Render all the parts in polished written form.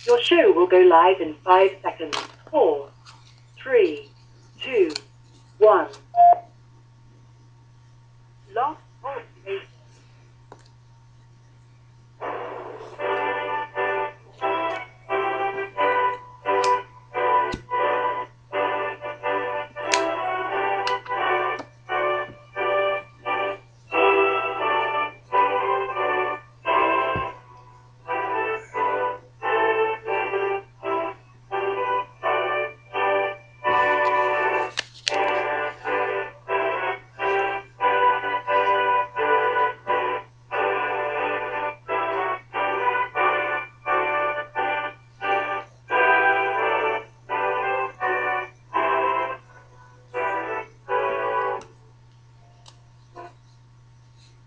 Your show will go live in 5 seconds. 4, 3, 2, 1. Lost Pulse.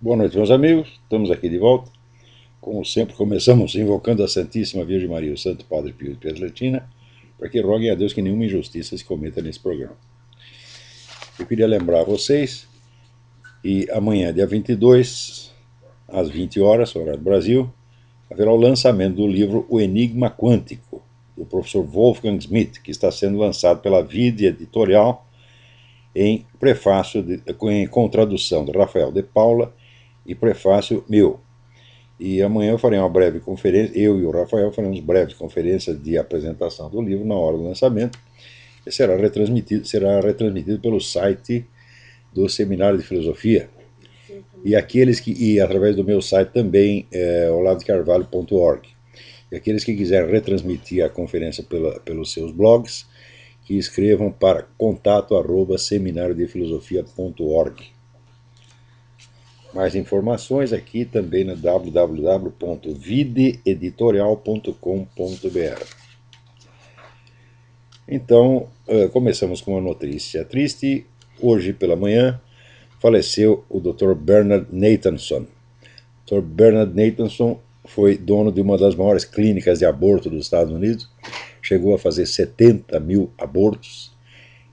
Boa noite, meus amigos. Estamos aqui de volta. Como sempre, começamos invocando a Santíssima Virgem Maria, o Santo Padre Pio de Pietrelcina, para que roguem a Deus que nenhuma injustiça se cometa nesse programa. Eu queria lembrar a vocês, e amanhã, dia 22, às 20 horas, horário do Brasil, haverá o lançamento do livro O Enigma Quântico, do professor Wolfgang Schmidt, que está sendo lançado pela Vide Editorial em prefácio, com tradução de Rafael de Paula e prefácio meu. E amanhã eu farei uma breve conferência, eu e o Rafael faremos breves conferências de apresentação do livro na hora do lançamento, e será retransmitido pelo site do Seminário de Filosofia, e através do meu site também, oladocarvalho.org. E aqueles que quiserem retransmitir a conferência pelos seus blogs, que escrevam para contato@seminariodefilosofia.org. Mais informações aqui também no www.videeditorial.com.br. Então, começamos com uma notícia triste. Hoje pela manhã faleceu o Dr. Bernard Nathanson. O Dr. Bernard Nathanson foi dono de uma das maiores clínicas de aborto dos Estados Unidos. Chegou a fazer 70 mil abortos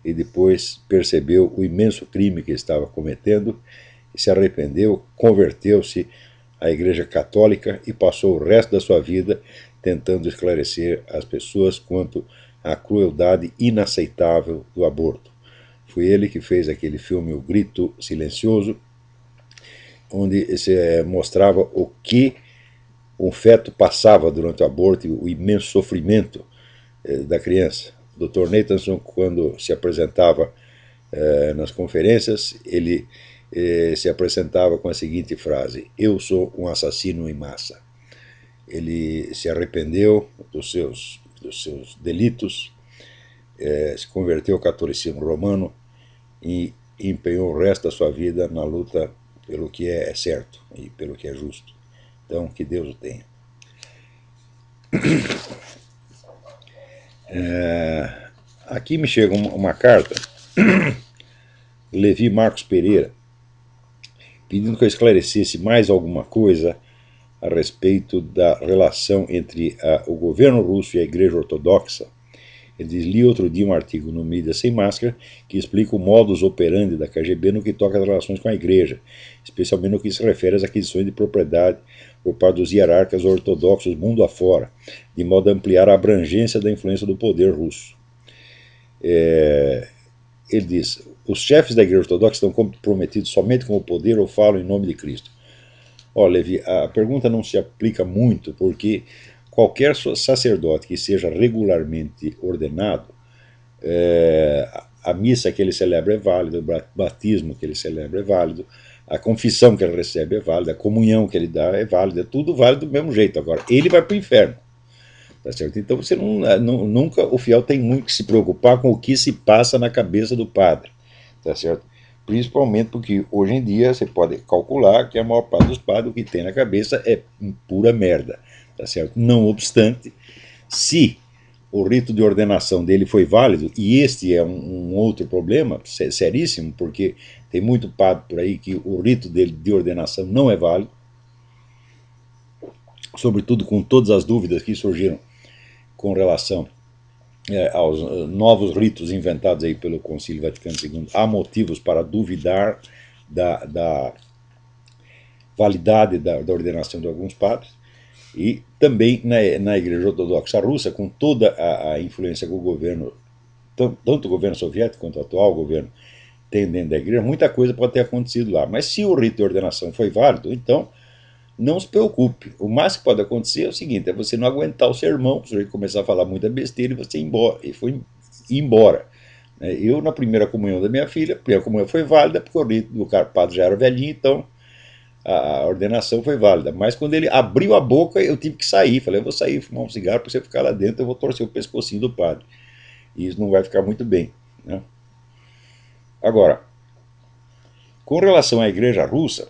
e depois percebeu o imenso crime que estava cometendo e se arrependeu, converteu-se à Igreja Católica e passou o resto da sua vida tentando esclarecer as pessoas quanto à crueldade inaceitável do aborto. Foi ele que fez aquele filme O Grito Silencioso, onde se mostrava o que um feto passava durante o aborto e o imenso sofrimento da criança. O Dr. Nathanson, quando se apresentava nas conferências, ele se apresentava com a seguinte frase: eu sou um assassino em massa. Ele se arrependeu dos seus delitos, se converteu ao catolicismo romano e empenhou o resto da sua vida na luta pelo que é certo e pelo que é justo. Então, que Deus o tenha. Aqui me chega uma carta, Levi Marcos Pereira, pedindo que eu esclarecesse mais alguma coisa a respeito da relação entre o governo russo e a Igreja Ortodoxa. Ele diz: li outro dia um artigo no Mídia Sem Máscara que explica o modus operandi da KGB no que toca às relações com a Igreja, especialmente no que se refere às aquisições de propriedade por parte dos hierarcas ortodoxos mundo afora, de modo a ampliar a abrangência da influência do poder russo. Ele diz: os chefes da Igreja Ortodoxa estão comprometidos somente com o poder ou falam em nome de Cristo? Levi, a pergunta não se aplica muito, porque qualquer sacerdote que seja regularmente ordenado, a missa que ele celebra é válida, o batismo que ele celebra é válido, a confissão que ele recebe é válida, a comunhão que ele dá é válida, é tudo válido do mesmo jeito. Agora, ele vai para o inferno. Tá certo? Então você nunca o fiel tem muito que se preocupar com o que se passa na cabeça do padre. Tá certo? Principalmente porque hoje em dia você pode calcular que a maior parte dos padres o que tem na cabeça é pura merda. Tá certo? Não obstante, se o rito de ordenação dele foi válido, e este é um outro problema seríssimo, porque tem muito padre por aí que o rito dele de ordenação não é válido, sobretudo com todas as dúvidas que surgiram com relação aos novos ritos inventados aí pelo Concílio Vaticano II. Há motivos para duvidar da validade da ordenação de alguns padres. E também na Igreja Ortodoxa Russa, com toda a influência que o governo, tanto o governo soviético quanto o atual governo, tem dentro da igreja, muita coisa pode ter acontecido lá. Mas se o rito de ordenação foi válido, então não se preocupe. O máximo que pode acontecer é o seguinte, é você não aguentar o sermão, o sujeito começar a falar muita besteira e você ir embora. E foi embora. Eu, na primeira comunhão da minha filha, a primeira comunhão foi válida, porque o rito do padre já era velhinho, então a ordenação foi válida. Mas quando ele abriu a boca, eu tive que sair. Falei, eu vou sair, fumar um cigarro, para você ficar lá dentro, eu vou torcer o pescocinho do padre. E isso não vai ficar muito bem, né? Agora, com relação à igreja russa,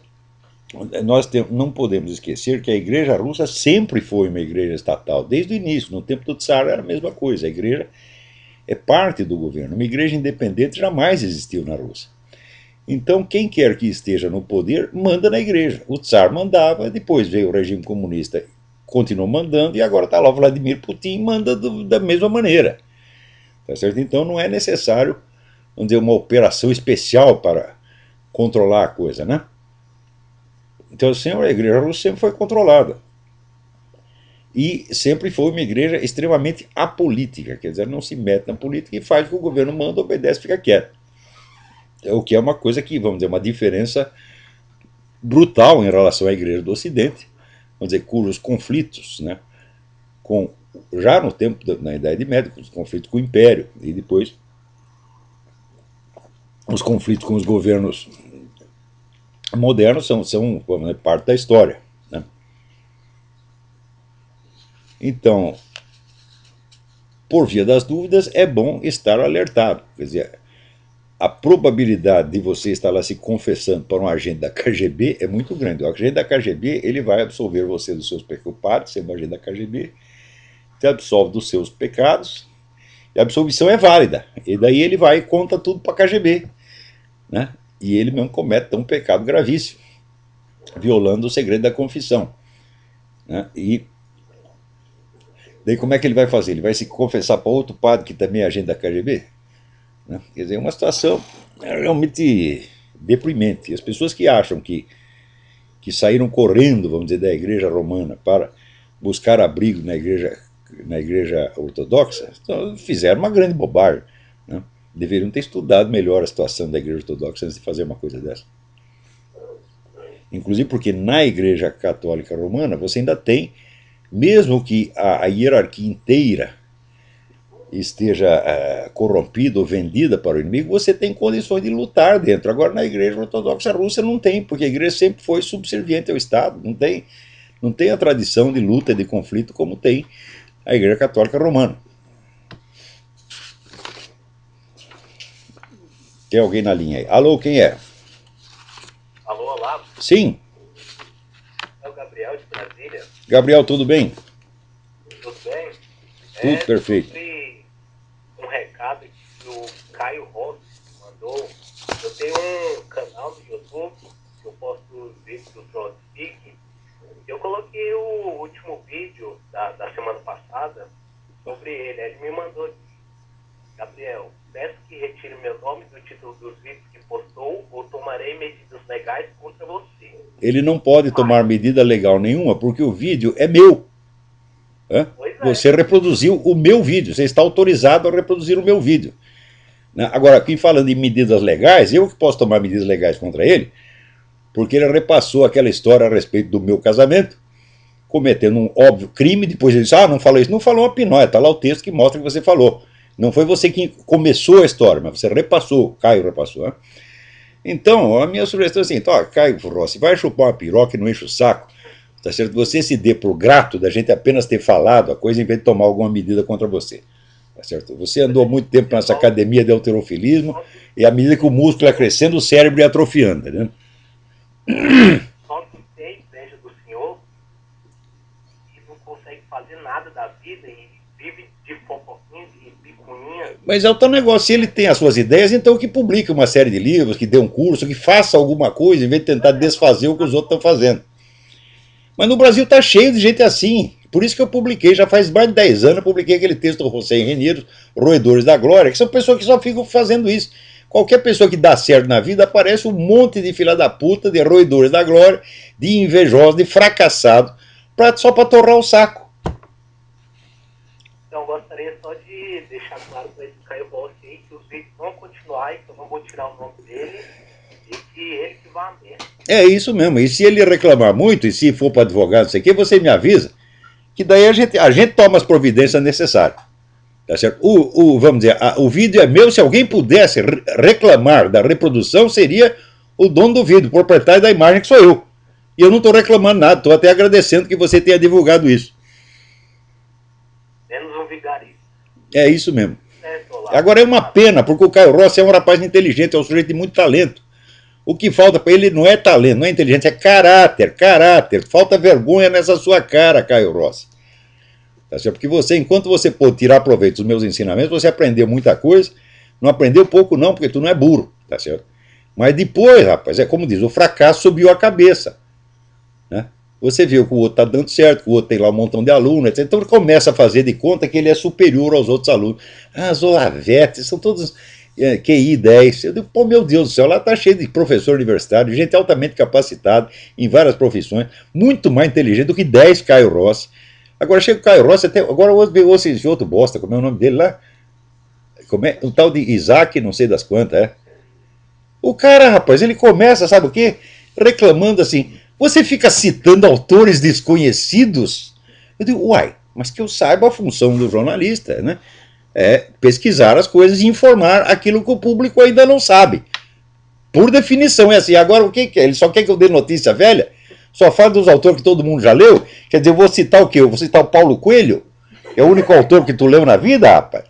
nós não podemos esquecer que a igreja russa sempre foi uma igreja estatal, desde o início. No tempo do Tsar era a mesma coisa, a igreja é parte do governo. Uma igreja independente jamais existiu na Rússia. Então, quem quer que esteja no poder, manda na igreja. O Tsar mandava, depois veio o regime comunista, continuou mandando, e agora está lá o Vladimir Putin, manda da mesma maneira. Tá certo? Então, não é necessário, vamos dizer, uma operação especial para controlar a coisa, né? Então, sempre a igreja russa sempre foi controlada. E sempre foi uma igreja extremamente apolítica, quer dizer, não se mete na política e faz o que o governo manda, obedece, fica quieto. O que é uma coisa que, vamos dizer, uma diferença brutal em relação à igreja do Ocidente, vamos dizer, cujos conflitos, né, já no tempo, na Idade Média, os conflitos com o Império, e depois os conflitos com os governos modernos são parte da história, né? Então, por via das dúvidas, é bom estar alertado. Quer dizer, a probabilidade de você estar lá se confessando para um agente da KGB é muito grande. O agente da KGB ele vai absolver você dos seus pecados, você é um agente da KGB, te absolve dos seus pecados, e a absolvição é válida. E daí ele vai e conta tudo para a KGB, né? E ele mesmo comete um pecado gravíssimo, violando o segredo da confissão, né? E daí como é que ele vai fazer? Ele vai se confessar para outro padre que também é agente da KGB? Né? Quer dizer, é uma situação realmente deprimente. E as pessoas que acham que saíram correndo, vamos dizer, da igreja romana para buscar abrigo na igreja ortodoxa, então, fizeram uma grande bobagem, né? Deveriam ter estudado melhor a situação da igreja ortodoxa antes de fazer uma coisa dessa. Inclusive porque na igreja católica romana você ainda tem, mesmo que a hierarquia inteira esteja corrompida ou vendida para o inimigo, você tem condições de lutar dentro. Agora na igreja ortodoxa russa não tem, porque a igreja sempre foi subserviente ao Estado, não tem a tradição de luta e de conflito como tem a igreja católica romana. Tem alguém na linha aí? Alô, quem é? Alô, olá. Sim. É o Gabriel de Brasília. Gabriel, tudo bem? Tudo bem? Tudo perfeito. Sobre um recado que o Caio Rossi mandou. Eu tenho um canal no YouTube que eu posto os vídeos do Frostpeak. Eu coloquei o último vídeo da semana passada sobre ele. Ele me mandou: Gabriel, peço que retire meu nome do título dos vídeos que postou ou tomarei medidas legais contra você. Ele não pode tomar medida legal nenhuma porque o vídeo é meu. Você reproduziu o meu vídeo, você está autorizado a reproduzir o meu vídeo. Agora, aqui falando em medidas legais, eu que posso tomar medidas legais contra ele, porque ele repassou aquela história a respeito do meu casamento, cometendo um óbvio crime, depois ele disse, não falou isso, não falou uma pinóia, está lá o texto que mostra que você falou. Não foi você que começou a história, mas você repassou, Caio repassou. Né? Então, a minha sugestão é assim, Caio Rossi, vai chupar uma piroca e não enche o saco. Tá certo? Você se dê por grato da gente apenas ter falado a coisa em vez de tomar alguma medida contra você. Tá certo? Você andou muito tempo nessa academia de halterofilismo e à medida que o músculo ia crescendo, o cérebro ia atrofiando. Né? Só que tem inveja do senhor e não consegue fazer nada da vida e vive de fofoquinha, de picuinha. Mas é o tal negócio, se ele tem as suas ideias, então que publique uma série de livros, que dê um curso, que faça alguma coisa em vez de tentar desfazer o que os outros estão fazendo. Mas no Brasil está cheio de gente assim. Por isso que eu publiquei, já faz mais de 10 anos, eu publiquei aquele texto do José Reniero, Roedores da Glória, que são pessoas que só ficam fazendo isso. Qualquer pessoa que dá certo na vida, aparece um monte de filha da puta, de roedores da glória, de invejosos, de fracassado, só para torrar o saco. Então, eu gostaria só de deixar claro para esse Caio Rossi aí que os vídeos vão continuar e que eu não vou tirar o nome dele e que ele que vai a merda. É isso mesmo. E se ele reclamar muito, e se for para advogado, não sei o que, você me avisa, que daí a gente toma as providências necessárias. Tá certo? Vamos dizer, o vídeo é meu, se alguém pudesse reclamar da reprodução, seria o dono do vídeo, o proprietário da imagem, que sou eu. E eu não estou reclamando nada, estou até agradecendo que você tenha divulgado isso. Menos um vigarista. É isso mesmo. Lá. Agora é uma pena, porque o Caio Rossi é um rapaz inteligente, é um sujeito de muito talento. O que falta para ele não é talento, não é inteligência, é caráter. Falta vergonha nessa sua cara, Caio Rossi. Tá certo? Porque você, enquanto você pôde tirar proveito dos meus ensinamentos, você aprendeu muita coisa, não aprendeu pouco não, porque tu não é burro, tá certo? Mas depois, rapaz, é como diz, o fracasso subiu a cabeça. Né? Você viu que o outro está dando certo, que o outro tem lá um montão de alunos, etc. Então ele começa a fazer de conta que ele é superior aos outros alunos. Ah, as Olavetes são todos QI 10. Eu digo, pô, meu Deus do céu, lá está cheio de professor universitário, gente altamente capacitada em várias profissões, muito mais inteligente do que 10 Caio Rossi. Agora chega o Caio Rossi, até, agora esse outro bosta, como é o nome dele lá? O tal de Isaac, não sei das quantas, é. O cara, rapaz, ele começa, sabe o quê? Reclamando assim, você fica citando autores desconhecidos? Eu digo, uai, mas que eu saiba a função do jornalista, né? É pesquisar as coisas e informar aquilo que o público ainda não sabe. Por definição é assim. Agora o que é? Ele só quer que eu dê notícia velha? Só fala dos autores que todo mundo já leu? Quer dizer, eu vou citar o quê? Eu vou citar o Paulo Coelho? É o único autor que tu leu na vida, rapaz?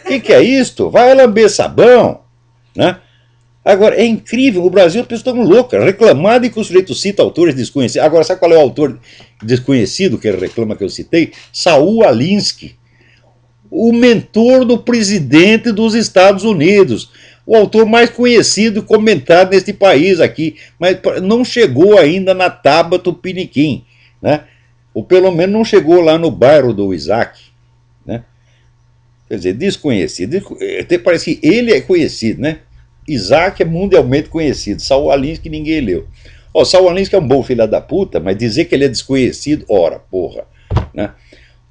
O que é isto? Vai lamber sabão, né? Agora, é incrível, o Brasil as pessoas estão loucas, reclamar de que o sujeito cita autores desconhecidos. Agora, sabe qual é o autor desconhecido que ele reclama que eu citei? Saul Alinsky, o mentor do presidente dos Estados Unidos, o autor mais conhecido e comentado neste país aqui, mas não chegou ainda na Taba Tupiniquim, né? Ou pelo menos não chegou lá no bairro do Isaac, né? Quer dizer, desconhecido, até parece que ele é conhecido, né? Isaac é mundialmente conhecido, Saul Alinsky ninguém leu. Ó, Saul Alinsky é um bom filho da puta, mas dizer que ele é desconhecido, ora, porra, né?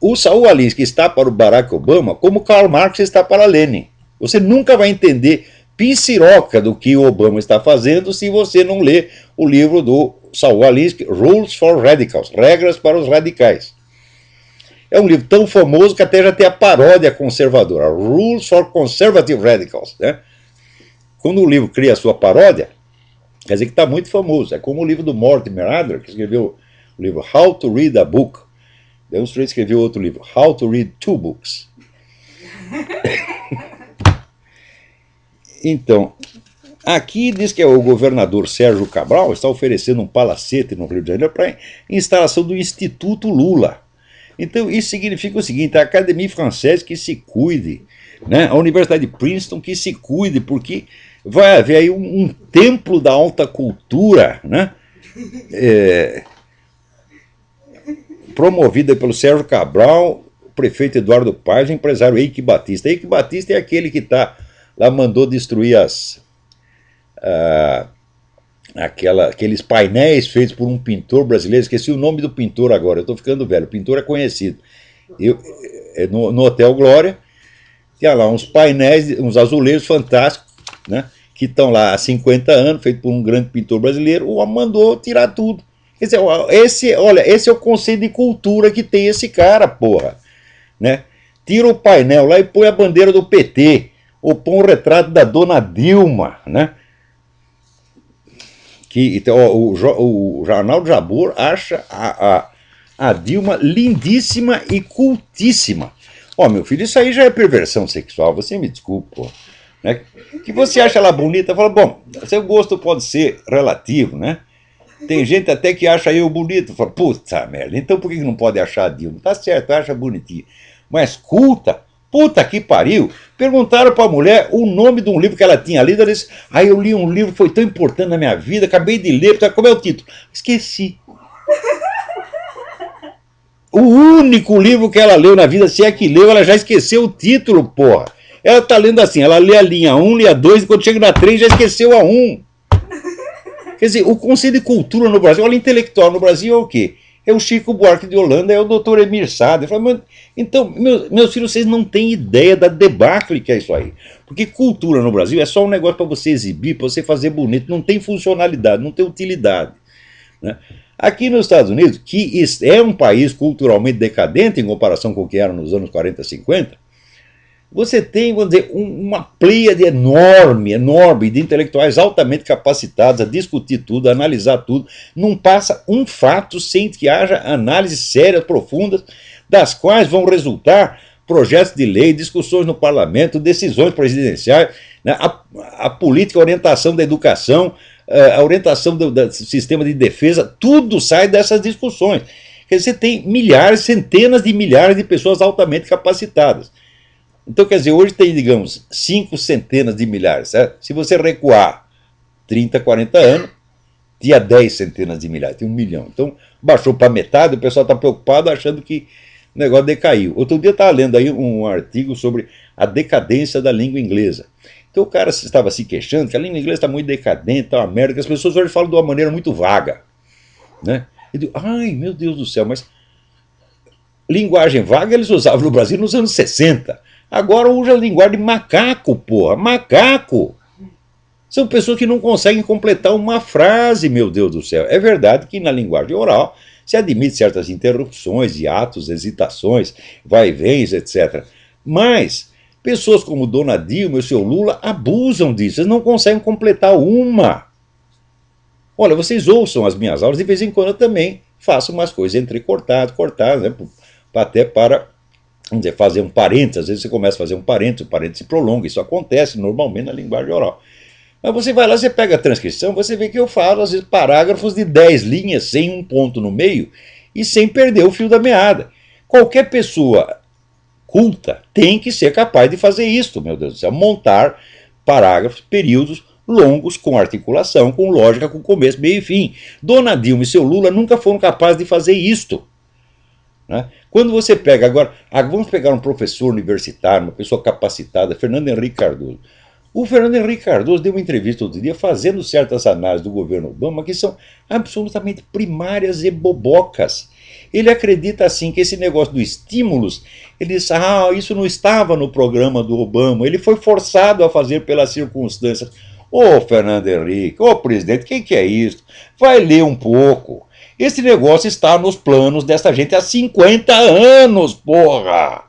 O Saul Alinsky está para o Barack Obama como Karl Marx está para Lenin. Você nunca vai entender pinciroca do que o Obama está fazendo se você não ler o livro do Saul Alinsky, Rules for Radicals, Regras para os Radicais. É um livro tão famoso que até já tem a paródia conservadora, Rules for Conservative Radicals, né? Quando o livro cria a sua paródia, quer dizer que está muito famoso. É como o livro do Mortimer Adler, que escreveu o livro How to Read a Book. Daí um sujeito escreveu outro livro, How to Read Two Books. Então, aqui diz que o governador Sérgio Cabral está oferecendo um palacete no Rio de Janeiro para instalação do Instituto Lula. Então, isso significa o seguinte, a Académie Française que se cuide, né? A Universidade de Princeton que se cuide, porque vai haver aí um templo da alta cultura, né? Promovida pelo Sérgio Cabral, o prefeito Eduardo Paes, o empresário Eike Batista. Eike Batista é aquele que lá mandou destruir aqueles painéis feitos por um pintor brasileiro. Esqueci o nome do pintor agora, eu estou ficando velho, o pintor é conhecido. No Hotel Glória, tinha lá uns painéis, uns azulejos fantásticos, né, que estão lá há 50 anos, feito por um grande pintor brasileiro, o mandou tirar tudo. Quer dizer, esse é o conceito de cultura que tem esse cara, porra. Né? Tira o painel lá e põe a bandeira do PT, ou põe o retrato da dona Dilma, né? Então, o Jornal Jabor acha a Dilma lindíssima e cultíssima. Ó, meu filho, isso aí já é perversão sexual, você me desculpa, pô. Né? Que você acha ela bonita, fala, bom, seu gosto pode ser relativo, né? Tem gente até que acha eu bonito, fala, puta merda, então por que não pode achar a Dilma? Tá certo, acha bonitinha. Mas culta, puta que pariu. Perguntaram para a mulher o nome de um livro que ela tinha lido, ela disse, eu li um livro que foi tão importante na minha vida, acabei de ler, como é o título? Esqueci. O único livro que ela leu na vida, se é que leu, ela já esqueceu o título, porra. Ela tá lendo assim, ela lê a linha 1, lê a 2, e quando chega na 3 já esqueceu a 1. Quer dizer, o conceito de cultura no Brasil, olha, intelectual no Brasil é o quê? é o Chico Buarque de Holanda, é o Dr. Emir Sader. Então, meus filhos, vocês não têm ideia da debacle que é isso aí. Porque cultura no Brasil é só um negócio para você exibir, para você fazer bonito, não tem funcionalidade, não tem utilidade, né? Aqui nos Estados Unidos, que é um país culturalmente decadente em comparação com o que era nos anos 40, 50, você tem, vamos dizer, uma pleiade enorme de intelectuais altamente capacitados a discutir tudo, a analisar tudo. Não passa um fato sem que haja análises sérias, profundas, das quais vão resultar projetos de lei, discussões no parlamento, decisões presidenciais, né, a política, a orientação da educação, a orientação do sistema de defesa, tudo sai dessas discussões. Quer dizer, você tem milhares, centenas de milhares de pessoas altamente capacitadas. Então, quer dizer, hoje tem, digamos, 5 centenas de milhares, certo? Se você recuar 30, 40 anos, tinha 10 centenas de milhares, tem 1 milhão. Então, baixou para metade, o pessoal está preocupado achando que o negócio decaiu. Outro dia eu estava lendo aí um artigo sobre a decadência da língua inglesa. Então o cara estava se queixando que a língua inglesa está muito decadente, está uma merda, que as pessoas hoje falam de uma maneira muito vaga, né? Eu digo, ai, meu Deus do céu, mas linguagem vaga eles usavam no Brasil nos anos 60. Agora usa a linguagem de macaco, porra, macaco. São pessoas que não conseguem completar uma frase, meu Deus do céu. É verdade que na linguagem oral se admite certas interrupções, hiatos, hesitações, vai e vens, etc. Mas pessoas como Dona Dilma e o seu Lula abusam disso, eles não conseguem completar uma. Olha, vocês ouçam as minhas aulas, de vez em quando eu também faço umas coisas entrecortadas, né, até para, vamos dizer, fazer um parênteses. Às vezes você começa a fazer um parênteses, o parênteses se prolonga, isso acontece normalmente na linguagem oral. Mas você vai lá, você pega a transcrição, você vê que eu falo, às vezes, parágrafos de 10 linhas, sem um ponto no meio, e sem perder o fio da meada. Qualquer pessoa culta tem que ser capaz de fazer isso, meu Deus do céu, montar parágrafos, períodos longos, com articulação, com lógica, com começo, meio e fim. Dona Dilma e seu Lula nunca foram capazes de fazer isto, né? Quando você pega agora, vamos pegar um professor universitário, uma pessoa capacitada, Fernando Henrique Cardoso. O Fernando Henrique Cardoso deu uma entrevista outro dia fazendo certas análises do governo Obama que são absolutamente primárias e bobocas. Ele acredita assim que esse negócio do estímulos, ele diz, isso não estava no programa do Obama, ele foi forçado a fazer pelas circunstâncias. Ô Fernando Henrique, ô presidente, o que é isso? Vai ler um pouco. Esse negócio está nos planos dessa gente há 50 anos, porra!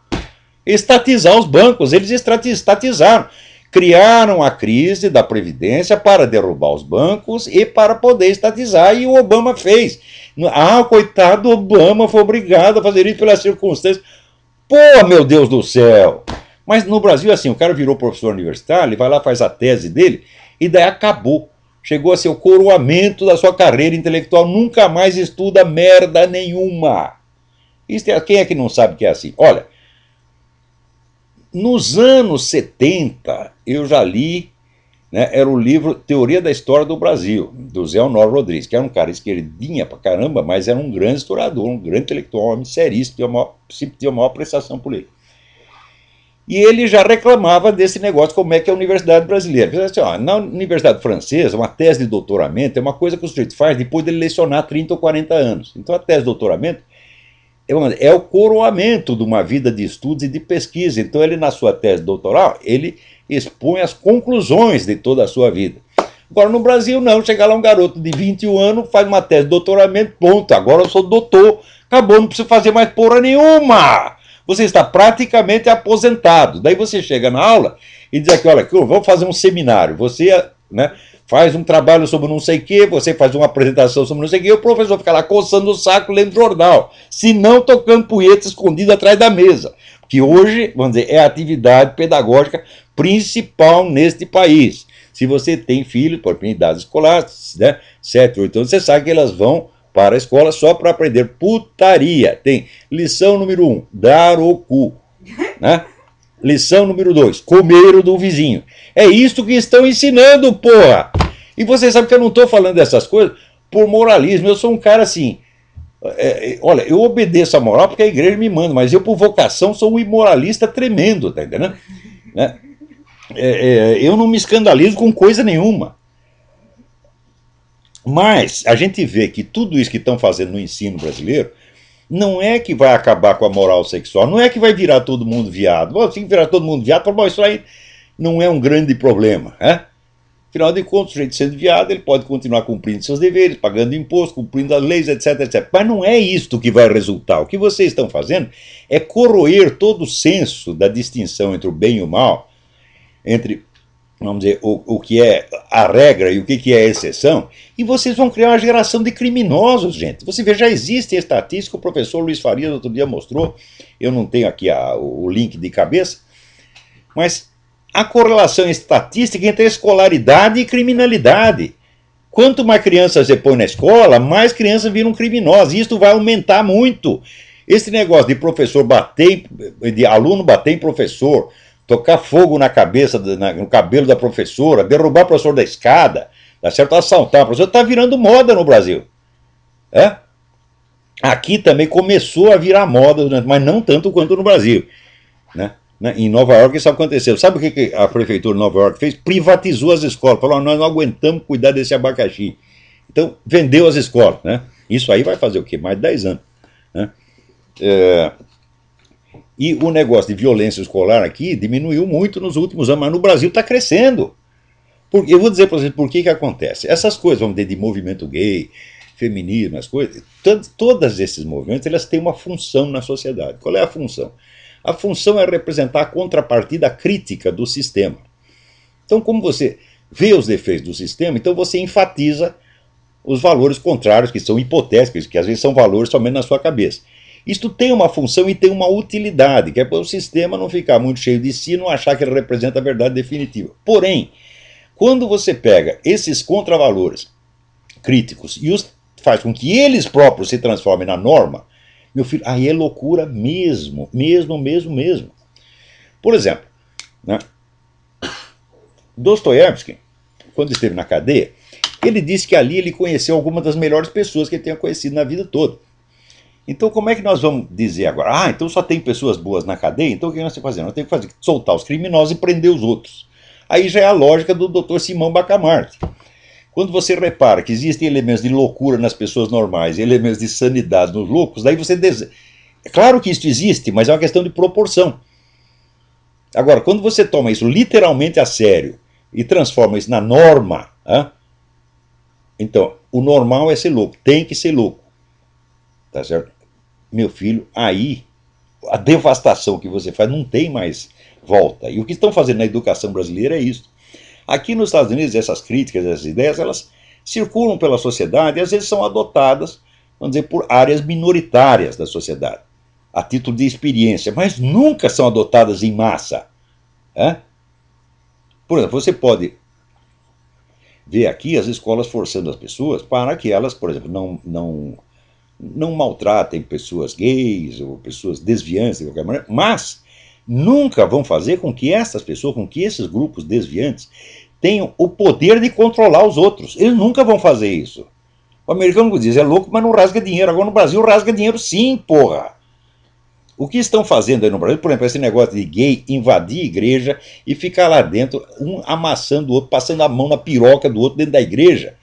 Estatizar os bancos, eles estatizaram. Criaram a crise da Previdência para derrubar os bancos e para poder estatizar, e o Obama fez. Coitado do Obama, foi obrigado a fazer isso pelas circunstâncias. Pô, meu Deus do céu! Mas no Brasil, assim, o cara virou professor universitário, ele vai lá, faz a tese dele, e daí acabou. Chegou a ser o coroamento da sua carreira intelectual, nunca mais estuda merda nenhuma. Quem é que não sabe que é assim? Olha, nos anos 70, eu já li, né, era o livro Teoria da História do Brasil, do Zé Honório Rodrigues, que era um cara esquerdinha pra caramba, mas era um grande historiador, um grande intelectual, um homem seríssimo, sempre tinha a maior apreciação por ele. E ele já reclamava desse negócio, como é que é a universidade brasileira. Assim, na universidade francesa, uma tese de doutoramento é uma coisa que o sujeito faz depois de lecionar 30 ou 40 anos. Então a tese de doutoramento é o coroamento de uma vida de estudos e de pesquisa. Então ele, na sua tese doutoral, ele expõe as conclusões de toda a sua vida. Agora no Brasil não, chega lá um garoto de 21 anos, faz uma tese de doutoramento, ponto, agora eu sou doutor, acabou, não preciso fazer mais porra nenhuma. Você está praticamente aposentado. Daí você chega na aula e diz aqui, olha, vamos fazer um seminário. Você, né, faz um trabalho sobre não sei o quê, você faz uma apresentação sobre não sei o quê, e o professor fica lá coçando o saco lendo jornal. Se não, tocando punheta escondido atrás da mesa. Que hoje, vamos dizer, é a atividade pedagógica principal neste país. Se você tem filhos, por idade escolar, né, 7, 8 anos, você sabe que elas vão para a escola só para aprender putaria. Tem lição número 1, dar o cu, né? Lição número 2, comer o do vizinho. É isso que estão ensinando, porra! E você sabe que eu não estou falando dessas coisas por moralismo. Eu sou um cara assim, olha, eu obedeço a moral porque a igreja me manda, mas eu por vocação sou um imoralista tremendo, tá entendendo? Né? Eu não me escandalizo com coisa nenhuma. Mas a gente vê que tudo isso que estão fazendo no ensino brasileiro não é que vai acabar com a moral sexual, não é que vai virar todo mundo viado. Bom, se virar todo mundo viado, bom, isso aí não é um grande problema, né? Afinal de contas, o sujeito sendo viado, ele pode continuar cumprindo seus deveres, pagando imposto, cumprindo as leis, etc, etc. Mas não é isto que vai resultar. O que vocês estão fazendo é corroer todo o senso da distinção entre o bem e o mal, entre, vamos dizer, o que é a regra e o que é a exceção, e vocês vão criar uma geração de criminosos, gente. Você vê, já existe a estatística, o professor Luiz Farias outro dia mostrou, eu não tenho aqui o link de cabeça, mas a correlação estatística entre escolaridade e criminalidade. Quanto mais crianças você põe na escola, mais crianças viram criminosas. E isso vai aumentar muito. Esse negócio de professor bater, de aluno bater em professor, tocar fogo na cabeça, no cabelo da professora, derrubar o professor da escada, tá certo? Assaltar o professor, está virando moda no Brasil. É? Aqui também começou a virar moda, mas não tanto quanto no Brasil, né? Em Nova York isso aconteceu. Sabe o que a prefeitura de Nova York fez? Privatizou as escolas. Falou, nós não aguentamos cuidar desse abacaxi. Então, vendeu as escolas, né? Isso aí vai fazer o quê? Mais de 10 anos. Né? E o negócio de violência escolar aqui diminuiu muito nos últimos anos, mas no Brasil está crescendo. Porque, eu vou dizer para vocês por que acontece. Essas coisas, vamos dizer, de movimento gay, feminismo, as coisas, todos esses movimentos, elas têm uma função na sociedade. Qual é a função? A função é representar a contrapartida crítica do sistema. Então, como você vê os defeitos do sistema, então você enfatiza os valores contrários, que são hipotéticos, que às vezes são valores somente na sua cabeça. Isto tem uma função e tem uma utilidade, que é para o sistema não ficar muito cheio de si e não achar que ele representa a verdade definitiva. Porém, quando você pega esses contravalores críticos e os faz com que eles próprios se transformem na norma, meu filho, aí é loucura mesmo. Por exemplo, né, Dostoiévski, quando esteve na cadeia, ele disse que ali ele conheceu algumas das melhores pessoas que ele tinha conhecido na vida toda. Então como é que nós vamos dizer agora? Então só tem pessoas boas na cadeia, então o que nós temos que fazer? Nós temos que soltar os criminosos e prender os outros. Aí já é a lógica do Dr. Simão Bacamarte. Quando você repara que existem elementos de loucura nas pessoas normais e elementos de sanidade nos loucos, daí você... É claro que isso existe, mas é uma questão de proporção. Agora, quando você toma isso literalmente a sério e transforma isso na norma, então, o normal é ser louco, tem que ser louco. Tá certo? Meu filho, aí a devastação que você faz não tem mais volta. E o que estão fazendo na educação brasileira é isso. Aqui nos Estados Unidos, essas críticas, essas ideias, elas circulam pela sociedade e às vezes são adotadas, vamos dizer, por áreas minoritárias da sociedade, a título de experiência, mas nunca são adotadas em massa. Por exemplo, você pode ver aqui as escolas forçando as pessoas para que elas, por exemplo, não maltratem pessoas gays ou pessoas desviantes de qualquer maneira, mas nunca vão fazer com que essas pessoas, com que esses grupos desviantes tenham o poder de controlar os outros. Eles nunca vão fazer isso. O americano diz, é louco, mas não rasga dinheiro. Agora no Brasil rasga dinheiro sim, porra. O que estão fazendo aí no Brasil, por exemplo, esse negócio de gay invadir a igreja e ficar lá dentro, um amassando o outro, passando a mão na piroca do outro dentro da igreja,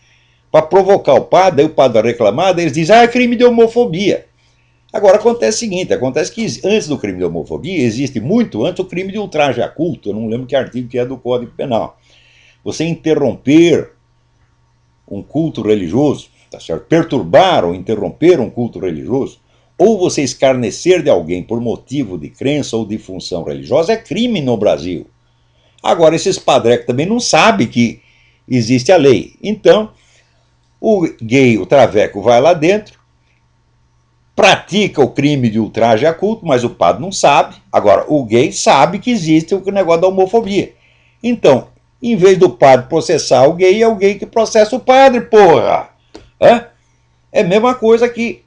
para provocar o padre, aí o padre vai reclamar, daí eles dizem, é crime de homofobia. Agora acontece o seguinte, acontece que antes do crime de homofobia, existe muito antes o crime de ultraje a culto, eu não lembro que artigo que é do Código Penal. Você interromper um culto religioso, tá certo? Perturbar ou interromper um culto religioso, ou você escarnecer de alguém por motivo de crença ou de função religiosa, é crime no Brasil. Agora, esses padrecos também não sabem que existe a lei. Então, o gay, o traveco, vai lá dentro, pratica o crime de ultraje a culto, mas o padre não sabe. Agora, o gay sabe que existe o negócio da homofobia. Então, em vez do padre processar o gay, é o gay que processa o padre, porra! É a mesma coisa que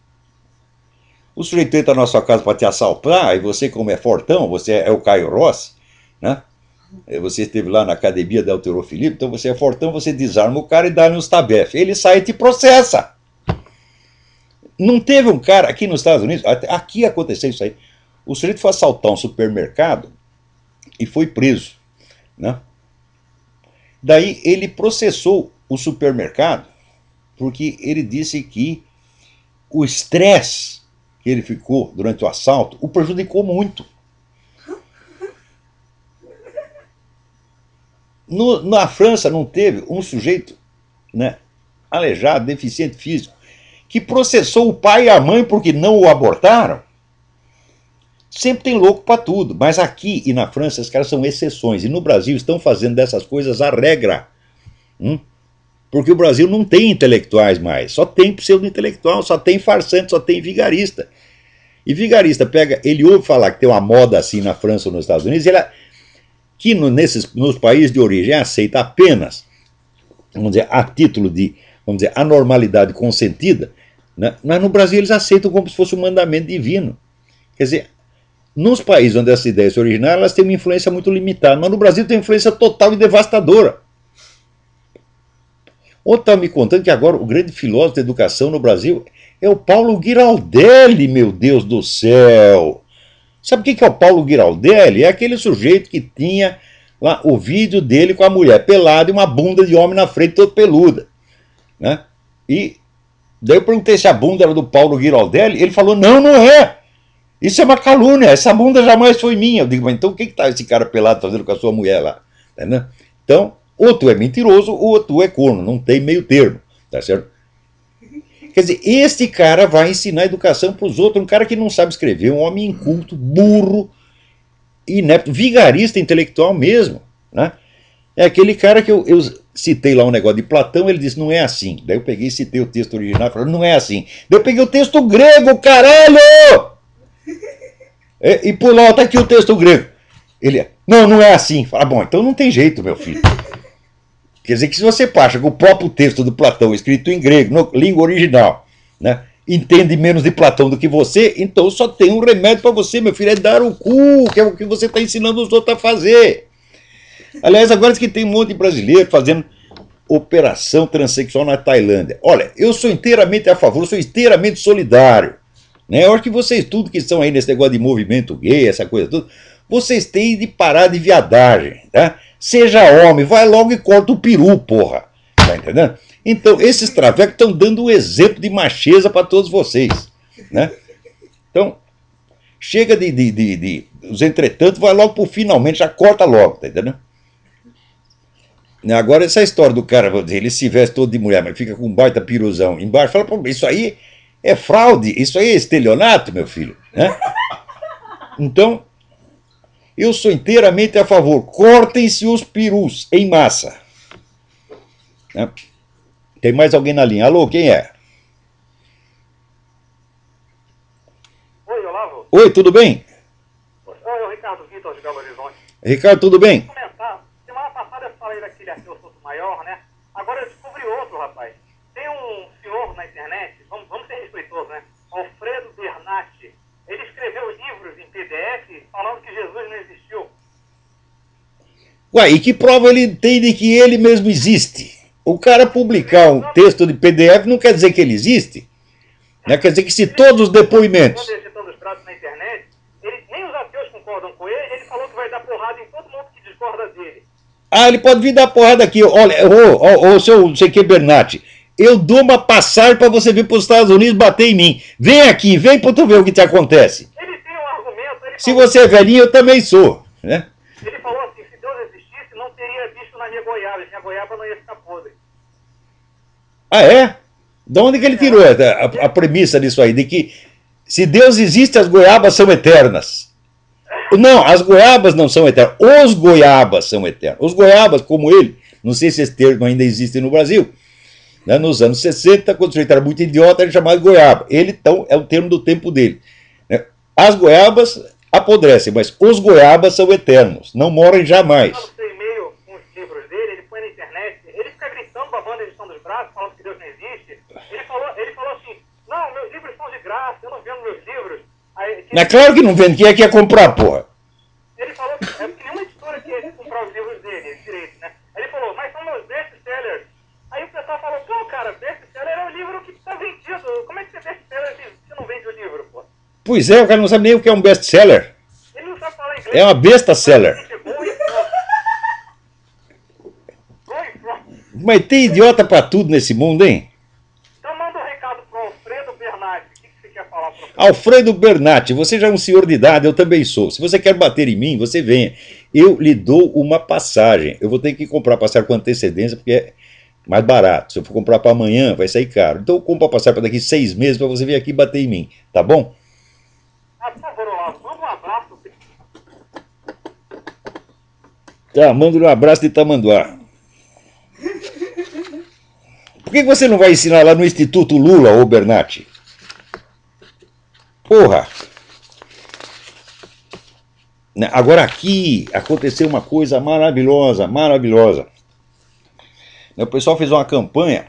o sujeito entra na sua casa para te assaltar, e você, como é fortão, você é o Caio Rossi, né? Você esteve lá na academia da halterofilia, então você é fortão, você desarma o cara e dá-lhe uns tabefes. Ele sai e te processa. Não teve um cara aqui nos Estados Unidos, aqui aconteceu isso aí, o sujeito foi assaltar um supermercado e foi preso, né? Daí ele processou o supermercado porque ele disse que o estresse que ele ficou durante o assalto o prejudicou muito. Na França não teve um sujeito, né, aleijado, deficiente físico, que processou o pai e a mãe porque não o abortaram? Sempre tem louco para tudo, mas aqui e na França os caras são exceções, e no Brasil estão fazendo dessas coisas a regra. Porque o Brasil não tem intelectuais mais, só tem pseudo-intelectual, só tem farsante, só tem vigarista. E vigarista pega, ele ouve falar que tem uma moda assim na França ou nos Estados Unidos, que nos países de origem aceita apenas, vamos dizer, a título de, vamos dizer, anormalidade consentida, né? Mas no Brasil eles aceitam como se fosse um mandamento divino. Quer dizer, nos países onde essa ideia se originaram, elas têm uma influência muito limitada, mas no Brasil tem uma influência total e devastadora. Outro estava me contando que agora o grande filósofo da educação no Brasil é o Paulo Giraldelli, meu Deus do céu! Sabe o que é o Paulo Giraldelli? É aquele sujeito que tinha lá o vídeo dele com a mulher pelada e uma bunda de homem na frente toda peluda, né? E daí eu perguntei se a bunda era do Paulo Giraldelli, ele falou, não, não é! Isso é uma calúnia, essa bunda jamais foi minha. Eu digo, mas então o que está esse cara pelado fazendo com a sua mulher lá? Né? Então, ou tu é mentiroso ou tu é corno, não tem meio termo, tá certo? Quer dizer, este cara vai ensinar educação para os outros, um cara que não sabe escrever, um homem inculto, burro, inepto, vigarista intelectual mesmo, né? É aquele cara que eu citei lá um negócio de Platão, ele disse, não é assim. Daí eu peguei e citei o texto original e falei, não é assim. Daí eu peguei o texto grego, caralho! E por lá, tá aqui o texto grego. Ele, não, não é assim. Fala, bom, então não tem jeito, meu filho. Quer dizer que se você acha que o próprio texto do Platão, escrito em grego, na língua original, né, entende menos de Platão do que você, então só tem um remédio para você, meu filho, é dar o cu, que é o que você está ensinando os outros a fazer. Aliás, agora diz que tem um monte de brasileiro fazendo operação transexual na Tailândia. Olha, eu sou inteiramente a favor, eu sou inteiramente solidário. Né? Eu acho que vocês, tudo que estão aí nesse negócio de movimento gay, essa coisa tudo, vocês têm de parar de viadagem, tá? Seja homem, vai logo e corta o peru, porra. Tá entendendo? Então, esses travecos estão dando um exemplo de macheza para todos vocês, né? Então, chega os entretanto, vai logo pro finalmente, já corta logo, tá entendendo? Agora, essa história do cara, vou dizer, ele se veste todo de mulher, mas fica com um baita piruzão embaixo, fala, pô, isso aí é fraude, isso aí é estelionato, meu filho, né? Então, eu sou inteiramente a favor, cortem-se os perus em massa. Né? Tem mais alguém na linha? Alô, quem é? Oi, Olavo. Oi, tudo bem? Oi, o Ricardo Vitor de Belo Horizonte. Ricardo, tudo bem? Vou comentar. Semana passada eu falei daquele Arthur Sotomayor, né? Agora eu descobri outro, rapaz. Tem um senhor na internet, vamos ser respeitosos, né? Alfredo Bernatti. Ele escreveu livros em PDF falando que Jesus não existiu. Ué, e que prova ele tem de que ele mesmo existe? O cara publicar um texto de PDF não quer dizer que ele existe. Né? Quer dizer que se todos os depoimentos... Quando ele agitando os braços na internet, nem os ateus concordam com ele, ele falou que vai dar porrada em todo mundo que discorda dele. Ah, ele pode vir dar porrada aqui. Olha, ô seu CQ Bernatti, eu dou uma passagem para você vir para os Estados Unidos bater em mim. Vem aqui, vem para tu ver o que te acontece. Ele tem um argumento... Se você é velhinho, eu também sou. Né? Ele falou assim, se Deus existisse, não teria bicho na minha goiaba, e minha goiaba não ia ficar podre. Ah, é? De onde que ele tirou a premissa disso aí? De que se Deus existe, as goiabas são eternas. Não, as goiabas não são eternas. Os goiabas são eternos. Os goiabas, como ele, não sei se esse termo ainda existe no Brasil, né, nos anos 60, quando o sujeito era muito idiota, ele chamava de goiaba. Ele, então, é o termo do tempo dele. Né? As goiabas apodrecem, mas os goiabas são eternos, não morrem jamais. No seu e-mail, com os livros dele, ele põe na internet, ele fica gritando, babando a edição dos braços, falando que Deus não existe. Ele falou assim, não, meus livros são de graça, eu não vendo meus livros. Aí, É claro que não vende, quem é que ia comprar, porra? Ele falou que nenhuma editora queria comprar os livros dele, direito, né? Ele falou, mas são meus best-sellers. Aí o pessoal falou, pô, cara, best-seller é o livro que tá vendido. Como é que você é best-seller se não vende o livro, pô? Pois é, o cara não sabe nem o que é um best-seller. Ele não sabe falar inglês. É uma besta-seller. Mas tem idiota pra tudo nesse mundo, hein? Alfredo Bernatti, você já é um senhor de idade, eu também sou. Se você quer bater em mim, você venha. Eu lhe dou uma passagem. Eu vou ter que comprar passagem com antecedência, porque é mais barato. Se eu for comprar para amanhã, vai sair caro. Então eu compro a passagem para daqui 6 meses para você vir aqui bater em mim, tá bom? Por favor, Olavo, manda um abraço. Tá, manda um abraço de Tamanduá. Por que você não vai ensinar lá no Instituto Lula, ô Bernatti? Porra! Agora aqui aconteceu uma coisa maravilhosa, maravilhosa. O pessoal fez uma campanha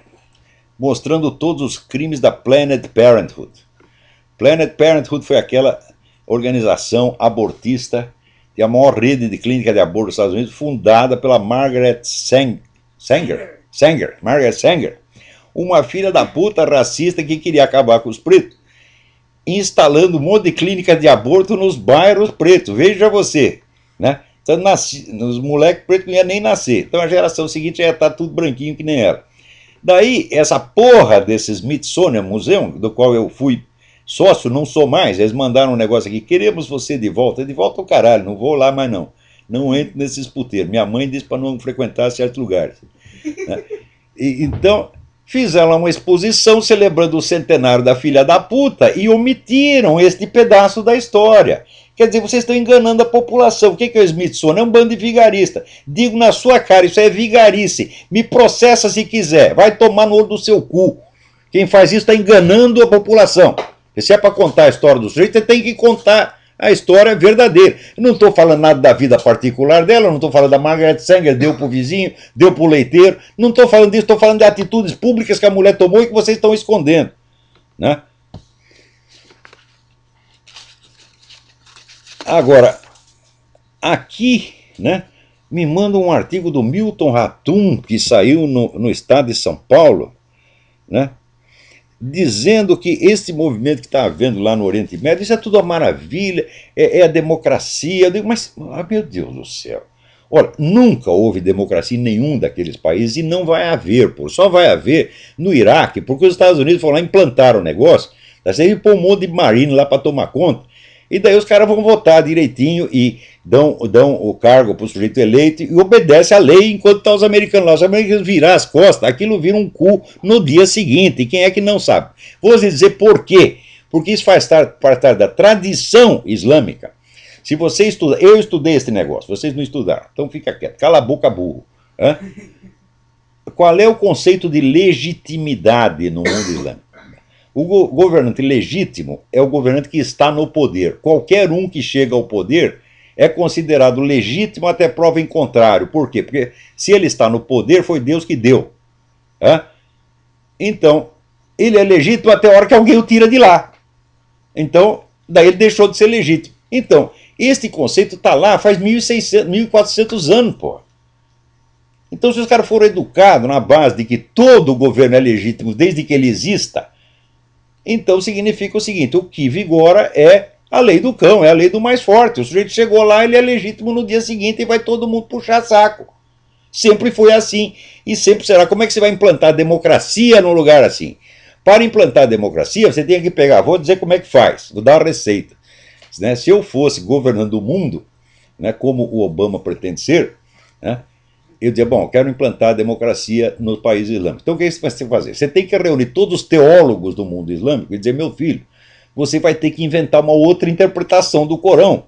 mostrando todos os crimes da Planned Parenthood. Planned Parenthood foi aquela organização abortista e a maior rede de clínica de aborto dos Estados Unidos, fundada pela Margaret Sanger, uma filha da puta racista que queria acabar com os pretos, instalando um monte de clínicas de aborto nos bairros pretos. Veja você, né? Então, os moleques pretos não iam nem nascer. Então a geração seguinte já ia estar tudo branquinho que nem ela. Daí, essa porra desse Smithsonian Museum, do qual eu fui sócio, não sou mais, eles mandaram um negócio aqui, queremos você de volta. De volta ao caralho, não vou lá mais não. Não entro nesses puteiros. Minha mãe disse para não frequentar certos lugares. Né? Então, fizeram uma exposição celebrando o centenário da filha da puta e omitiram este pedaço da história. Quer dizer, vocês estão enganando a população. O que é o Smithsonian? É um bando de vigarista. Digo na sua cara, isso é vigarice. Me processa se quiser. Vai tomar no olho do seu cu. Quem faz isso está enganando a população. Se é para contar a história do sujeito, você tem que contar a história verdadeira. Eu não estou falando nada da vida particular dela, não estou falando da Margaret Sanger, deu para o vizinho, deu para o leiteiro. Não estou falando disso, estou falando de atitudes públicas que a mulher tomou e que vocês estão escondendo. Né? Agora, aqui, né, me manda um artigo do Milton Ratum, que saiu no Estado de São Paulo, né, dizendo que esse movimento que está havendo lá no Oriente Médio, isso é tudo uma maravilha, é a democracia. Eu digo, mas, meu Deus do céu, olha, nunca houve democracia em nenhum daqueles países e não vai haver, só vai haver no Iraque, porque os Estados Unidos foram lá implantar o negócio, tá certo? E pôr um monte de marine lá para tomar conta. E daí os caras vão votar direitinho e dão o cargo para o sujeito eleito e obedece à lei enquanto estão os americanos lá. Os americanos virar as costas, aquilo vira um cu no dia seguinte. E quem é que não sabe? Vou dizer por quê. Porque isso faz parte da tradição islâmica. Se você estuda, eu estudei esse negócio, vocês não estudaram, então fica quieto, cala a boca, burro. Hã? Qual é o conceito de legitimidade no mundo islâmico? O governante legítimo é o governante que está no poder. Qualquer um que chega ao poder é considerado legítimo até prova em contrário. Por quê? Porque se ele está no poder, foi Deus que deu. Então, ele é legítimo até a hora que alguém o tira de lá. Então, daí ele deixou de ser legítimo. Então, este conceito está lá faz 1.600, 1.400 anos, pô. Então, se os caras foram educados na base de que todo governo é legítimo desde que ele exista, então significa o seguinte, o que vigora é a lei do cão, é a lei do mais forte. O sujeito chegou lá, ele é legítimo no dia seguinte e vai todo mundo puxar saco. Sempre foi assim e sempre será. Como é que você vai implantar democracia num lugar assim? Para implantar a democracia, você tem que pegar, vou dizer como é que faz, vou dar uma receita. Né? Se eu fosse governando o mundo, né, como o Obama pretende ser, né, eu dizia, bom, eu quero implantar a democracia nos países islâmicos. Então o que você vai fazer? Você tem que reunir todos os teólogos do mundo islâmico e dizer, meu filho, você vai ter que inventar uma outra interpretação do Corão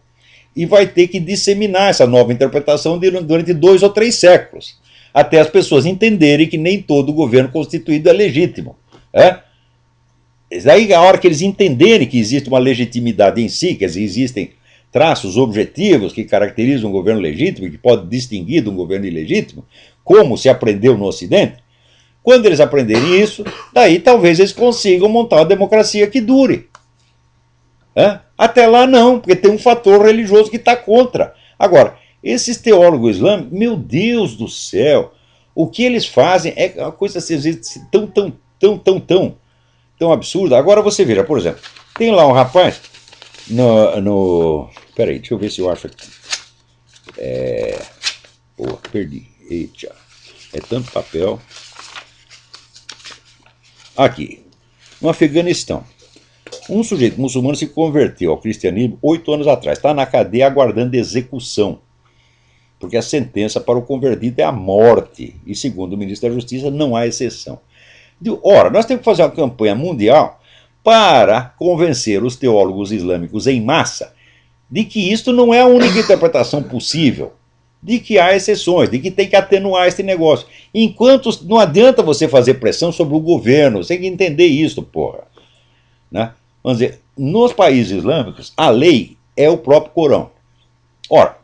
e vai ter que disseminar essa nova interpretação durante 2 ou 3 séculos, até as pessoas entenderem que nem todo governo constituído é legítimo. Daí, a hora que eles entenderem que existe uma legitimidade em si, quer dizer, existem traços objetivos que caracterizam um governo legítimo e que pode distinguir de um governo ilegítimo, como se aprendeu no Ocidente, quando eles aprenderem isso, daí talvez eles consigam montar uma democracia que dure. Até lá não, porque tem um fator religioso que está contra. Agora, esses teólogos islâmicos, meu Deus do céu, o que eles fazem é uma coisa assim, tão absurda. Agora você veja, por exemplo, tem lá um rapaz peraí, deixa eu ver se eu acho aqui. Perdi. Eita, é tanto papel. Aqui, no Afeganistão. Um sujeito muçulmano se converteu ao cristianismo 8 anos atrás, está na cadeia aguardando execução, porque a sentença para o convertido é a morte, e segundo o ministro da Justiça não há exceção. Ora, nós temos que fazer uma campanha mundial para convencer os teólogos islâmicos em massa de que isto não é a única interpretação possível, de que há exceções, de que tem que atenuar esse negócio. Enquanto não adianta você fazer pressão sobre o governo, você tem que entender isso, porra. Né? Vamos dizer, nos países islâmicos, a lei é o próprio Corão. Ora,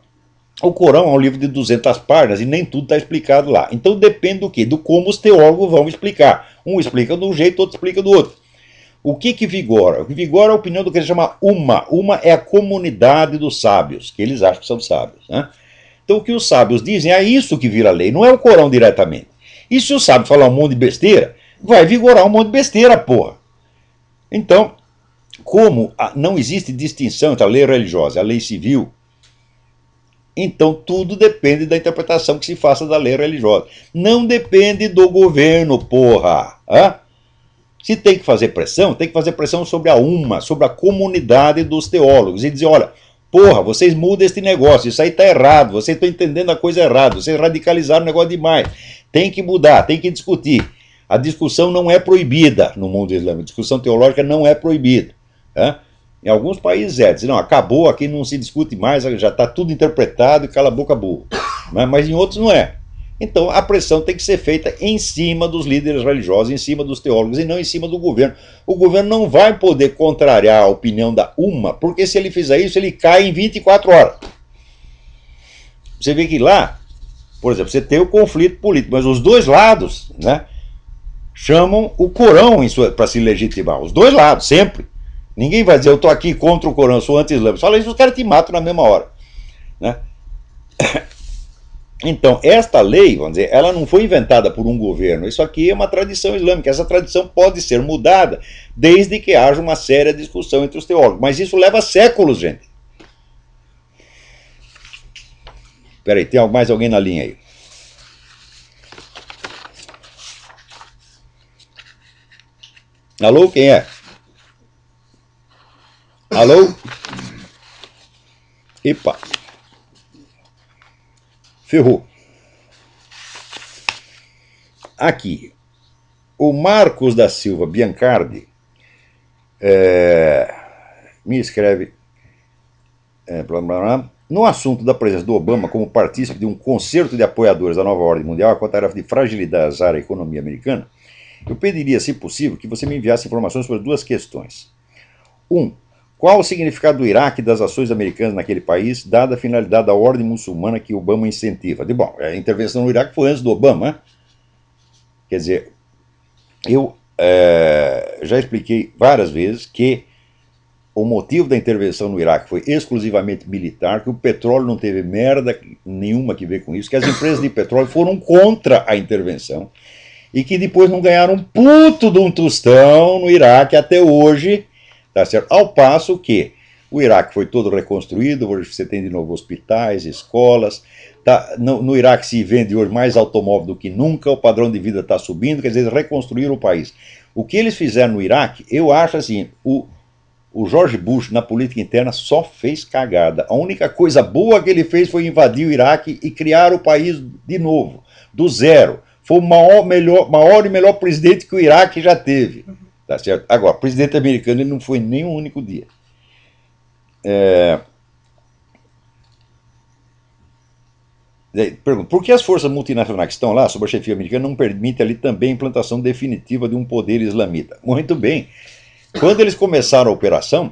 o Corão é um livro de 200 páginas e nem tudo está explicado lá. Então depende do quê? Do como os teólogos vão explicar. Um explica de um jeito, outro explica do outro. O que vigora? O que vigora é a opinião do que eles chamam Umma. Umma é a comunidade dos sábios, que eles acham que são sábios. Né? Então o que os sábios dizem é isso que vira lei, não é o Corão diretamente. E se o sábio falar um monte de besteira, vai vigorar um monte de besteira, porra. Então, como não existe distinção entre a lei religiosa e a lei civil, então tudo depende da interpretação que se faça da lei religiosa. Não depende do governo, porra. Hã? Se tem que fazer pressão, tem que fazer pressão sobre a Umma, sobre a comunidade dos teólogos, e dizer, olha, porra, vocês mudam este negócio, isso aí está errado, vocês estão entendendo a coisa errada, vocês radicalizaram o negócio demais, tem que mudar, tem que discutir. A discussão não é proibida no mundo islâmico, a discussão teológica não é proibida. Né? Em alguns países dizem, não, acabou, aqui não se discute mais, já está tudo interpretado e cala a boca burro. Mas em outros não é. Então a pressão tem que ser feita em cima dos líderes religiosos, em cima dos teólogos e não em cima do governo. O governo não vai poder contrariar a opinião da Umma, porque se ele fizer isso, ele cai em 24 horas. Você vê que lá, por exemplo, você tem o conflito político, mas os dois lados, né, chamam o Corão para se legitimar. Os dois lados, sempre. Ninguém vai dizer, eu estou aqui contra o Corão, sou anti-islâmico. Fala isso, os caras te matam na mesma hora. Né? Então, esta lei, vamos dizer, ela não foi inventada por um governo. Isso aqui é uma tradição islâmica. Essa tradição pode ser mudada desde que haja uma séria discussão entre os teólogos. Mas isso leva séculos, gente. Espera aí, tem mais alguém na linha aí? Alô, quem é? Alô? Epa. Ferrou. Aqui, o Marcos da Silva Biancardi me escreve blá, blá, blá, no assunto da presença do Obama como partícipe de um concerto de apoiadores da nova ordem mundial com a tarefa de fragilizar a economia americana, eu pediria, se possível, que você me enviasse informações sobre duas questões. Qual o significado do Iraque e das ações americanas naquele país, dada a finalidade da ordem muçulmana que Obama incentiva? Bom, a intervenção no Iraque foi antes do Obama. Né? Quer dizer, eu já expliquei várias vezes que o motivo da intervenção no Iraque foi exclusivamente militar, que o petróleo não teve merda nenhuma que ver com isso, que as empresas de petróleo foram contra a intervenção e que depois não ganharam um puto de um tostão no Iraque até hoje. Tá certo? Ao passo que o Iraque foi todo reconstruído, hoje você tem de novo hospitais, escolas, tá, no Iraque se vende hoje mais automóvel do que nunca, o padrão de vida está subindo, quer dizer, eles reconstruíram o país. O que eles fizeram no Iraque, eu acho assim, o George Bush na política interna só fez cagada. A única coisa boa que ele fez foi invadir o Iraque e criar o país de novo, do zero. Foi o maior e melhor presidente que o Iraque já teve. Tá certo? Agora, o presidente americano ele não foi nem um único dia. Pergunta, por que as forças multinacionais que estão lá, sob a chefia americana, não permitem ali também a implantação definitiva de um poder islamita? Muito bem. Quando eles começaram a operação,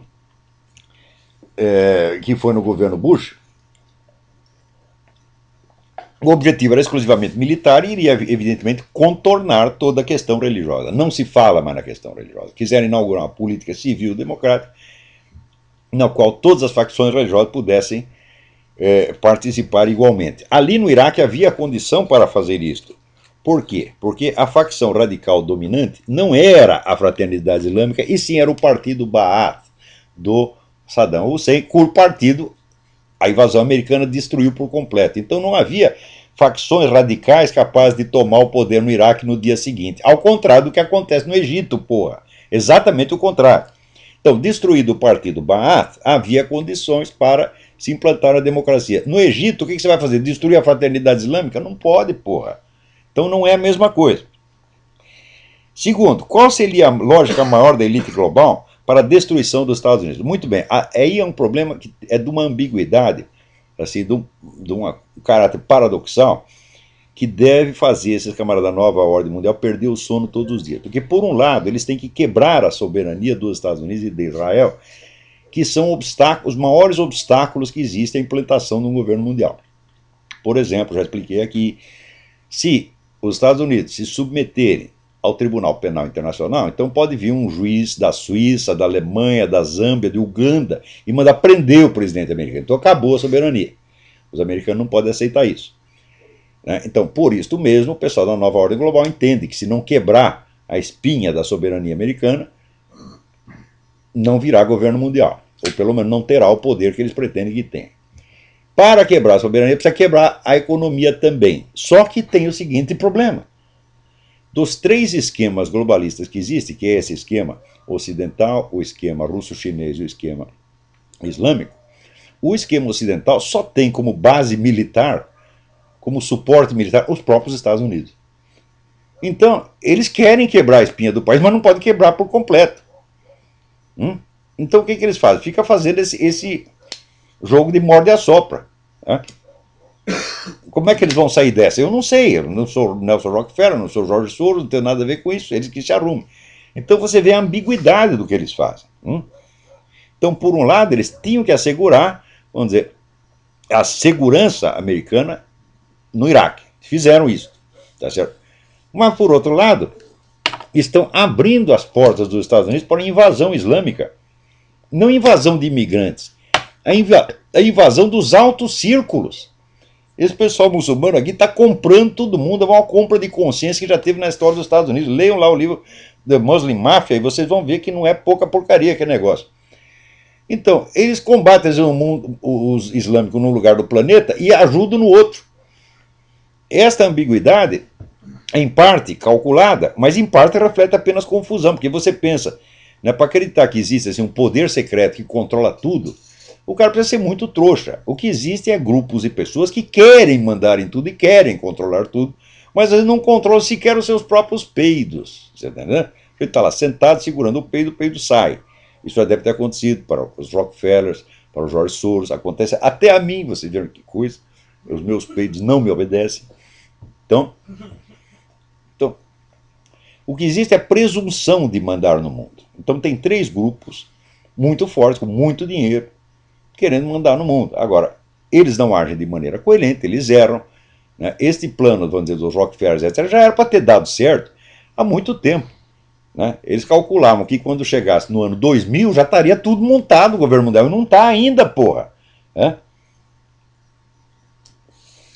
que foi no governo Bush, o objetivo era exclusivamente militar e iria, evidentemente, contornar toda a questão religiosa. Não se fala mais na questão religiosa. Quiseram inaugurar uma política civil democrática na qual todas as facções religiosas pudessem participar igualmente. Ali no Iraque havia condição para fazer isto. Por quê? Porque a facção radical dominante não era a Fraternidade Islâmica, e sim era o partido Ba'ath do Saddam Hussein, cujo partido a invasão americana destruiu por completo. Então não havia facções radicais capazes de tomar o poder no Iraque no dia seguinte. Ao contrário do que acontece no Egito, porra. Exatamente o contrário. Então, destruído o partido Ba'ath, havia condições para se implantar a democracia. No Egito, o que você vai fazer? Destruir a fraternidade islâmica? Não pode, porra. Então não é a mesma coisa. Segundo, qual seria a lógica maior da elite global para a destruição dos Estados Unidos? Muito bem, aí é um problema que é de uma ambiguidade, assim, de um caráter paradoxal, que deve fazer esses camaradas da nova ordem mundial perder o sono todos os dias. Porque, por um lado, eles têm que quebrar a soberania dos Estados Unidos e de Israel, que são os maiores obstáculos que existem à implantação de um governo mundial. Por exemplo, já expliquei aqui, se os Estados Unidos se submeterem ao Tribunal Penal Internacional, então pode vir um juiz da Suíça, da Alemanha, da Zâmbia, de Uganda, e mandar prender o presidente americano. Então acabou a soberania. Os americanos não podem aceitar isso. Então, por isso mesmo, o pessoal da nova ordem global entende que se não quebrar a espinha da soberania americana, não virá governo mundial, ou pelo menos não terá o poder que eles pretendem que tenha. Para quebrar a soberania, precisa quebrar a economia também. Só que tem o seguinte problema. Dos 3 esquemas globalistas que existem, que é esse esquema ocidental, o esquema russo-chinês e o esquema islâmico, o esquema ocidental só tem como base militar, como suporte militar, os próprios Estados Unidos. Então, eles querem quebrar a espinha do país, mas não podem quebrar por completo. Então, o que eles fazem? Fica fazendo esse jogo de morde e assopra. Como é que eles vão sair dessa? Eu não sei, eu não sou Nelson Rockefeller, não sou George Soros, não tenho nada a ver com isso, eles que se arrumem. Então você vê a ambiguidade do que eles fazem. Então, por um lado, eles tinham que assegurar, vamos dizer, a segurança americana no Iraque. Fizeram isso, tá certo? Mas, por outro lado, estão abrindo as portas dos Estados Unidos para a invasão islâmica. Não invasão de imigrantes, a invasão dos altos círculos. Esse pessoal muçulmano aqui está comprando todo mundo, é uma compra de consciência que já teve na história dos Estados Unidos. Leiam lá o livro The Muslim Mafia e vocês vão ver que não é pouca porcaria aquele negócio. Então, eles combatem os islâmicos num lugar do planeta e ajudam no outro. Esta ambiguidade é em parte calculada, mas em parte reflete apenas confusão, porque você pensa, para acreditar que existe assim, um poder secreto que controla tudo, o cara precisa ser muito trouxa. O que existe é grupos e pessoas que querem mandar em tudo e querem controlar tudo, mas eles não controlam sequer os seus próprios peidos. Você tá entendendo? Ele está lá sentado segurando o peido sai. Isso já deve ter acontecido para os Rockefellers, para o George Soros, acontece até a mim, vocês viram que coisa. Os meus peidos não me obedecem. Então, o que existe é a presunção de mandar no mundo. Então tem 3 grupos muito fortes, com muito dinheiro, querendo mandar no mundo. Agora, eles não agem de maneira coerente, eles erram. Este plano, vamos dizer, dos Rockefellers, etc., já era para ter dado certo há muito tempo. Eles calculavam que quando chegasse no ano 2000 já estaria tudo montado o governo mundial, e não está ainda, porra.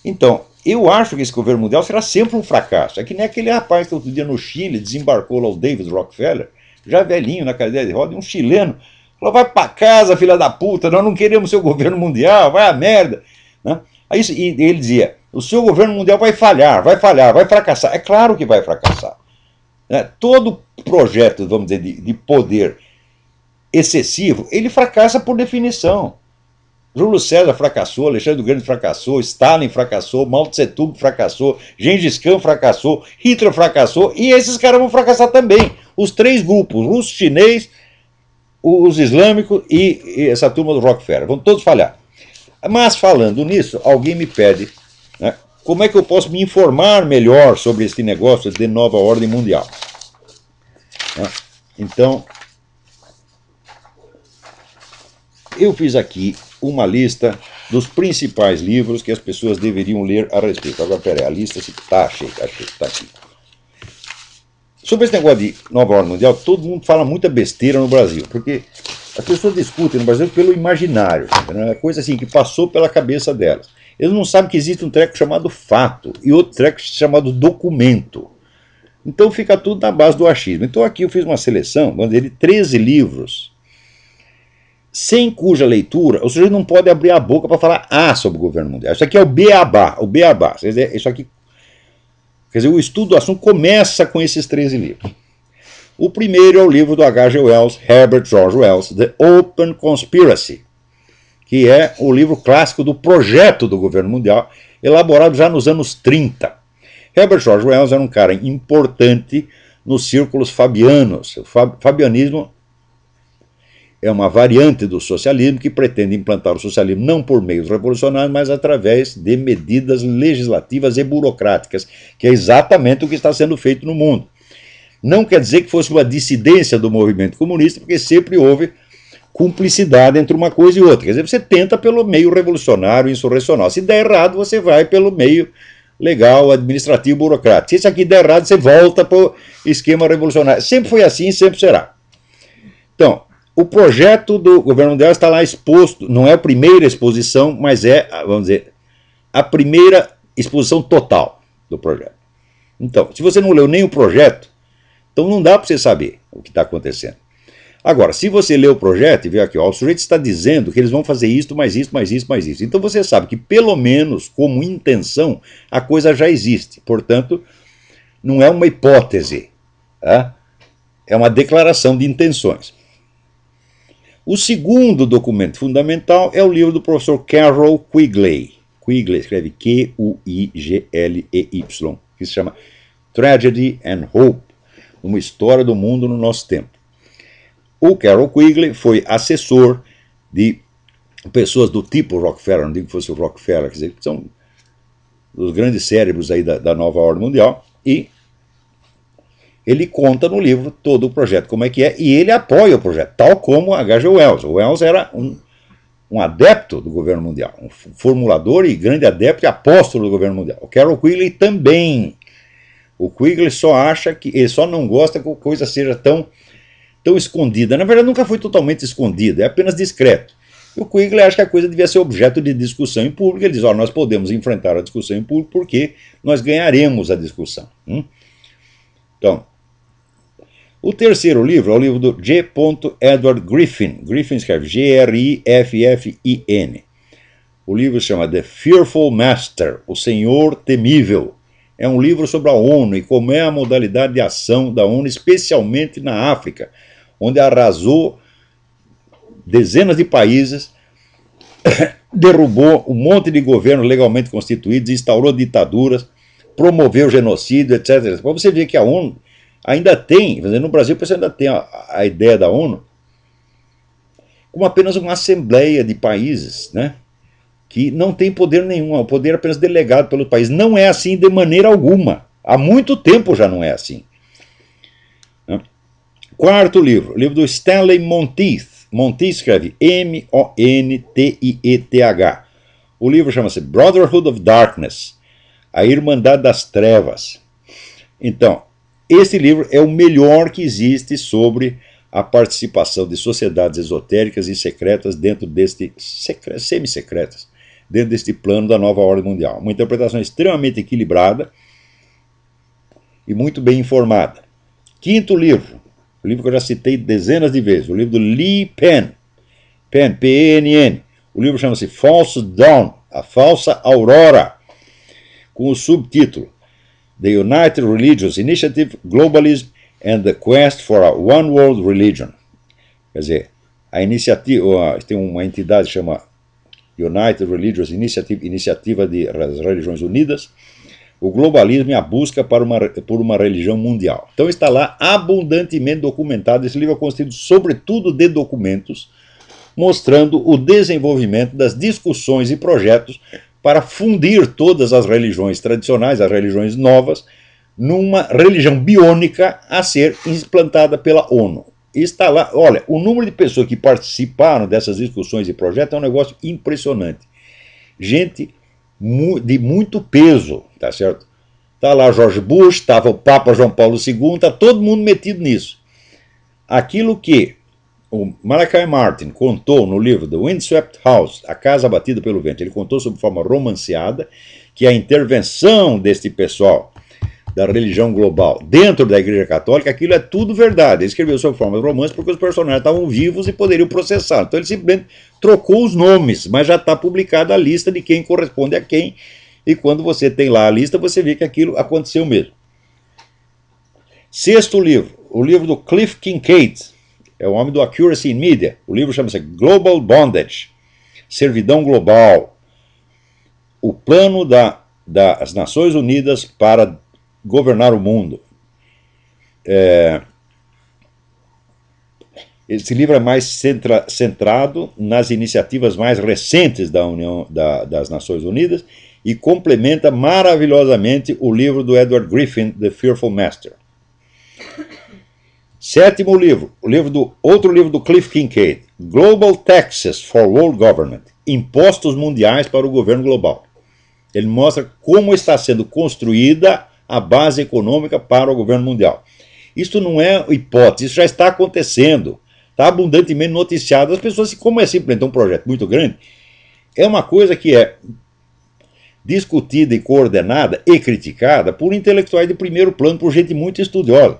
Então, eu acho que esse governo mundial será sempre um fracasso. É que nem aquele rapaz que outro dia no Chile desembarcou lá o David Rockefeller, já velhinho na cadeira de roda, um chileno, falou: vai pra casa, filha da puta, nós não queremos seu governo mundial, vai a merda. Aí, e ele dizia: o seu governo mundial vai falhar, vai fracassar. É claro que vai fracassar. Todo projeto, vamos dizer, de poder excessivo, ele fracassa por definição. Júlio César fracassou, Alexandre o Grande fracassou, Stalin fracassou, Mao Tse Tung fracassou, Gengis Khan fracassou, Hitler fracassou, e esses caras vão fracassar também. Os 3 grupos, o russo, chinês, os islâmicos e essa turma do Rockefeller, vão todos falhar. Mas falando nisso, alguém me pede, como é que eu posso me informar melhor sobre esse negócio de nova ordem mundial. Então, eu fiz aqui uma lista dos principais livros que as pessoas deveriam ler a respeito. Agora, peraí, a lista está cheia, está aqui. Sobre esse negócio de nova ordem mundial, todo mundo fala muita besteira no Brasil, porque as pessoas discutem no Brasil pelo imaginário, é coisa assim que passou pela cabeça delas. Eles não sabem que existe um treco chamado fato e outro treco chamado documento. Então fica tudo na base do achismo. Então aqui eu fiz uma seleção, vamos dizer, de 13 livros, sem cuja leitura o sujeito não pode abrir a boca para falar sobre o governo mundial. Isso aqui é o beabá, Isso aqui, quer dizer, o estudo do assunto começa com esses 13 livros. O primeiro é o livro do H.G. Wells, Herbert George Wells, The Open Conspiracy, que é o livro clássico do projeto do governo mundial, elaborado já nos anos 30. Herbert George Wells era um cara importante nos círculos fabianos. O fabianismo é uma variante do socialismo que pretende implantar o socialismo não por meios revolucionários, mas através de medidas legislativas e burocráticas, que é exatamente o que está sendo feito no mundo. Não quer dizer que fosse uma dissidência do movimento comunista, porque sempre houve cumplicidade entre uma coisa e outra. Quer dizer, você tenta pelo meio revolucionário, insurrecional. Se der errado, você vai pelo meio legal, administrativo, burocrático. Se isso aqui der errado, você volta para o esquema revolucionário. Sempre foi assim e sempre será. Então, o projeto do governo mundial está lá exposto, não é a primeira exposição, mas é, vamos dizer, a primeira exposição total do projeto. Então, se você não leu nem o projeto, então não dá para você saber o que está acontecendo. Agora, se você lê o projeto e vê aqui, ó, o sujeito está dizendo que eles vão fazer isto, mais isso, mais isso, mais isso. Então você sabe que, pelo menos, como intenção, a coisa já existe. Portanto, não é uma hipótese, tá? É uma declaração de intenções. O segundo documento fundamental é o livro do professor Carroll Quigley. Quigley escreve Q-U-I-G-L-E-Y, que se chama Tragedy and Hope, uma história do mundo no nosso tempo. O Carroll Quigley foi assessor de pessoas do tipo Rockefeller, não digo que fosse o Rockefeller, quer dizer, são os grandes cérebros aí da nova ordem mundial, e ele conta no livro todo o projeto, como é que é, e ele apoia o projeto, tal como H.G. Wells. O Wells era um adepto do governo mundial, um formulador e grande adepto e apóstolo do governo mundial. O Carroll Quigley também. O Quigley só acha que, ele só não gosta que a coisa seja tão escondida. Na verdade, nunca foi totalmente escondida, é apenas discreto. E o Quigley acha que a coisa devia ser objeto de discussão em público. Ele diz, ó, nós podemos enfrentar a discussão em público porque nós ganharemos a discussão. Então, o terceiro livro é o livro do G. Edward Griffin. Griffin escreve G-R-I-F-F-I-N. O livro se chama The Fearful Master, o Senhor Temível. É um livro sobre a ONU e como é a modalidade de ação da ONU, especialmente na África, onde arrasou dezenas de países, derrubou um monte de governos legalmente constituídos, instaurou ditaduras, promoveu genocídio, etc. Para você ver que a ONU ainda tem, no Brasil você ainda tem a ideia da ONU como apenas uma assembleia de países, né? Que não tem poder nenhum, é um poder apenas delegado pelo país. Não é assim de maneira alguma. Há muito tempo já não é assim. Quarto livro, o livro do Stanley Monteith. Monteith escreve M-O-N-T-I-E-T-H. O livro chama-se Brotherhood of Darkness, a Irmandade das Trevas. Então, esse livro é o melhor que existe sobre a participação de sociedades esotéricas e secretas dentro deste, semi-secretas, dentro deste plano da nova ordem mundial. Uma interpretação extremamente equilibrada e muito bem informada. Quinto livro, o livro que eu já citei dezenas de vezes, o livro do Lee Penn, P-E-N-N. O livro chama-se False Dawn, a Falsa Aurora, com o subtítulo The United Religions Initiative, Globalism and the Quest for a One World Religion. Quer dizer, a iniciativa, tem uma entidade que chama United Religions Initiative, Iniciativa das Religiões Unidas, o globalismo e a busca por uma religião mundial. Então está lá abundantemente documentado. Esse livro é constituído sobretudo de documentos mostrando o desenvolvimento das discussões e projetos para fundir todas as religiões tradicionais, as religiões novas, numa religião biônica a ser implantada pela ONU. E está lá, olha, o número de pessoas que participaram dessas discussões e projetos é um negócio impressionante. Gente de muito peso, tá certo? Está lá George Bush, estava o Papa João Paulo II, está todo mundo metido nisso. Aquilo que o Malachi Martin contou no livro The Windswept House, A Casa Batida pelo Vento, ele contou sob forma romanceada que a intervenção deste pessoal da religião global dentro da Igreja Católica, aquilo é tudo verdade. Ele escreveu sob forma de romance porque os personagens estavam vivos e poderiam processar. Então ele simplesmente trocou os nomes, mas já está publicada a lista de quem corresponde a quem, e quando você tem lá a lista, você vê que aquilo aconteceu mesmo. Sexto livro, o livro do Cliff Kincaid, é o homem do Accuracy in Media. O livro chama-se Global Bondage, Servidão Global, o plano das Nações Unidas para governar o mundo. Esse livro é mais centrado nas iniciativas mais recentes das Nações Unidas e complementa maravilhosamente o livro do Edward Griffin, The Fearful Master. Sétimo livro, outro livro do Cliff Kincaid, Global Taxes for World Government, Impostos Mundiais para o Governo Global. Ele mostra como está sendo construída a base econômica para o governo mundial. Isso não é hipótese, isso já está acontecendo, está abundantemente noticiado. As pessoas, como é simplesmente um projeto muito grande, é uma coisa que é discutida e coordenada e criticada por intelectuais de primeiro plano, por gente muito estudiosa.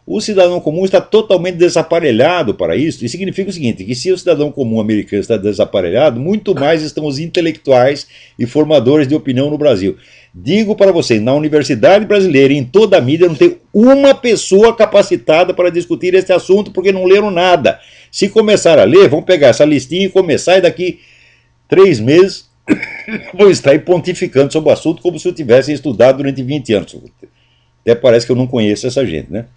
O cidadão comum está totalmente desaparelhado para isso, e significa o seguinte, que se o cidadão comum americano está desaparelhado, muito mais estão os intelectuais e formadores de opinião no Brasil. Digo para vocês, na universidade brasileira e em toda a mídia não tem uma pessoa capacitada para discutir esse assunto, porque não leram nada. Se começar a ler, vão pegar essa listinha e começar, e daqui 3 meses vão estar aí pontificando sobre o assunto como se eu tivesse estudado durante 20 anos. Até parece que eu não conheço essa gente, né?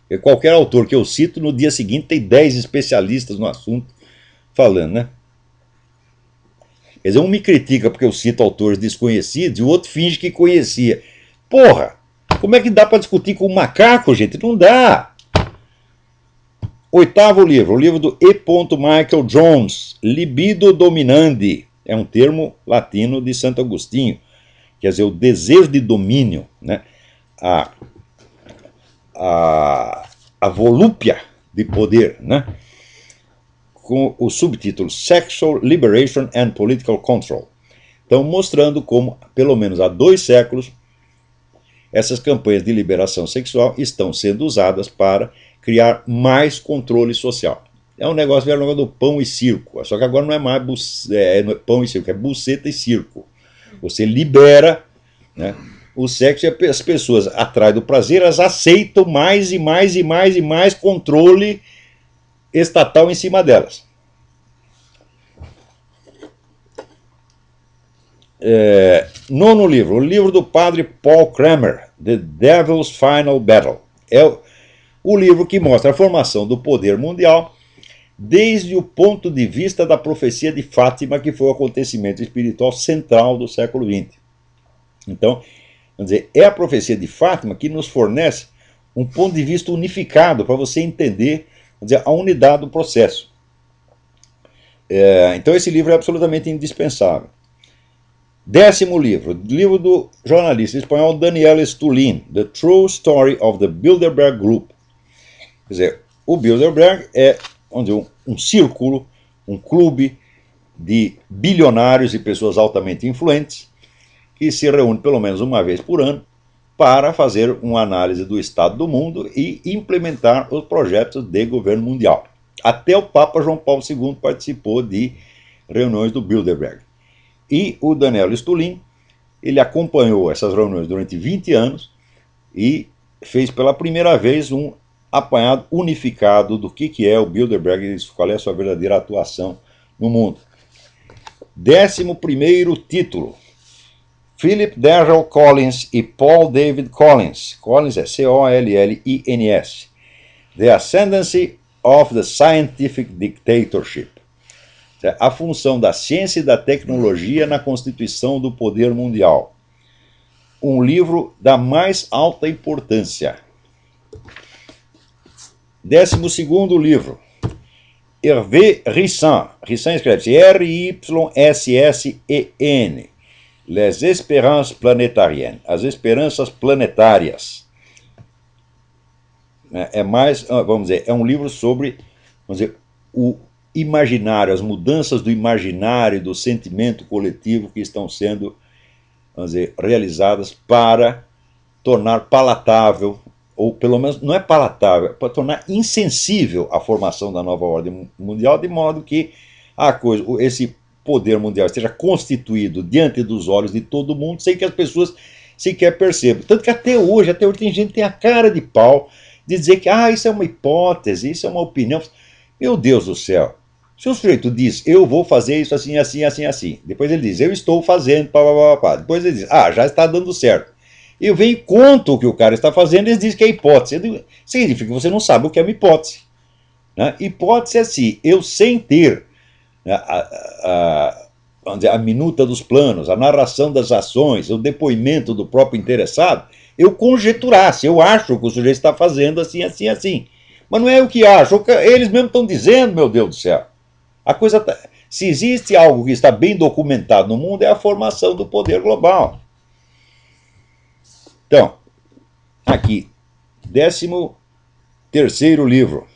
Porque qualquer autor que eu cito, no dia seguinte tem 10 especialistas no assunto falando, né? Quer dizer, um me critica porque eu cito autores desconhecidos e o outro finge que conhecia. Porra, como é que dá para discutir com um macaco, gente? Não dá. Oitavo livro, o livro do E. Michael Jones, Libido Dominandi. É um termo latino de Santo Agostinho. Quer dizer, o desejo de domínio, né? A volúpia de poder, né? Com o subtítulo Sexual Liberation and Political Control. Então, mostrando como, pelo menos há 2 séculos, essas campanhas de liberação sexual estão sendo usadas para criar mais controle social. É um negócio do pão e circo, só que agora não é mais pão e circo, é buceta e circo. Você libera, né, o sexo, e as pessoas, atrás do prazer, elas aceitam mais e mais e mais e mais controle estatal em cima delas. Nono livro, o livro do padre Paul Kramer, The Devil's Final Battle. É o livro que mostra a formação do poder mundial desde o ponto de vista da profecia de Fátima, que foi o acontecimento espiritual central do século XX. Então, vamos dizer, é a profecia de Fátima que nos fornece um ponto de vista unificado para você entender, vamos dizer, a unidade do processo. Então esse livro é absolutamente indispensável. 10º livro, livro do jornalista espanhol Daniel Estulin, The True Story of the Bilderberg Group. Quer dizer, o Bilderberg é um círculo, um clube de bilionários e pessoas altamente influentes que se reúne pelo menos uma vez por ano para fazer uma análise do estado do mundo e implementar os projetos de governo mundial. Até o Papa João Paulo II participou de reuniões do Bilderberg. E o Daniel Estulin, ele acompanhou essas reuniões durante 20 anos e fez pela primeira vez um apanhado unificado do que é o Bilderberg e qual é a sua verdadeira atuação no mundo. 11º título, Philip Darrell Collins e Paul David Collins. Collins é C-O-L-L-I-N-S. The Ascendancy of the Scientific Dictatorship. A função da ciência e da tecnologia na constituição do poder mundial. Um livro da mais alta importância. 12º livro, Hervé Rissan. Rissan escreve-se R-Y-S-S-E-N. Les Espérances Planétariennes. As Esperanças Planetárias. Vamos dizer, é um livro sobre, vamos dizer, o imaginário, as mudanças do imaginário, do sentimento coletivo que estão sendo, vamos dizer, realizadas para tornar palatável, ou pelo menos não é palatável, para tornar insensível a formação da nova ordem mundial, de modo que esse poder mundial esteja constituído diante dos olhos de todo mundo, sem que as pessoas sequer percebam. Tanto que até hoje tem gente que tem a cara de pau de dizer que isso é uma hipótese, isso é uma opinião. Meu Deus do céu. Se o sujeito diz, eu vou fazer isso assim, assim, assim, assim. Depois ele diz, eu estou fazendo, pá, pá, pá, pá. Depois ele diz, já está dando certo. Eu venho e conto o que o cara está fazendo e ele diz que é hipótese. Significa que você não sabe o que é uma hipótese. Né? Hipótese é assim, eu sem ter vamos dizer, a minuta dos planos, a narração das ações, o depoimento do próprio interessado, eu conjeturasse, eu acho que o sujeito está fazendo assim, assim, assim. Mas não é o que acho, eles mesmos estão dizendo, meu Deus do céu. A coisa se existe algo que está bem documentado no mundo, é a formação do poder global. Então, aqui, 13º livro,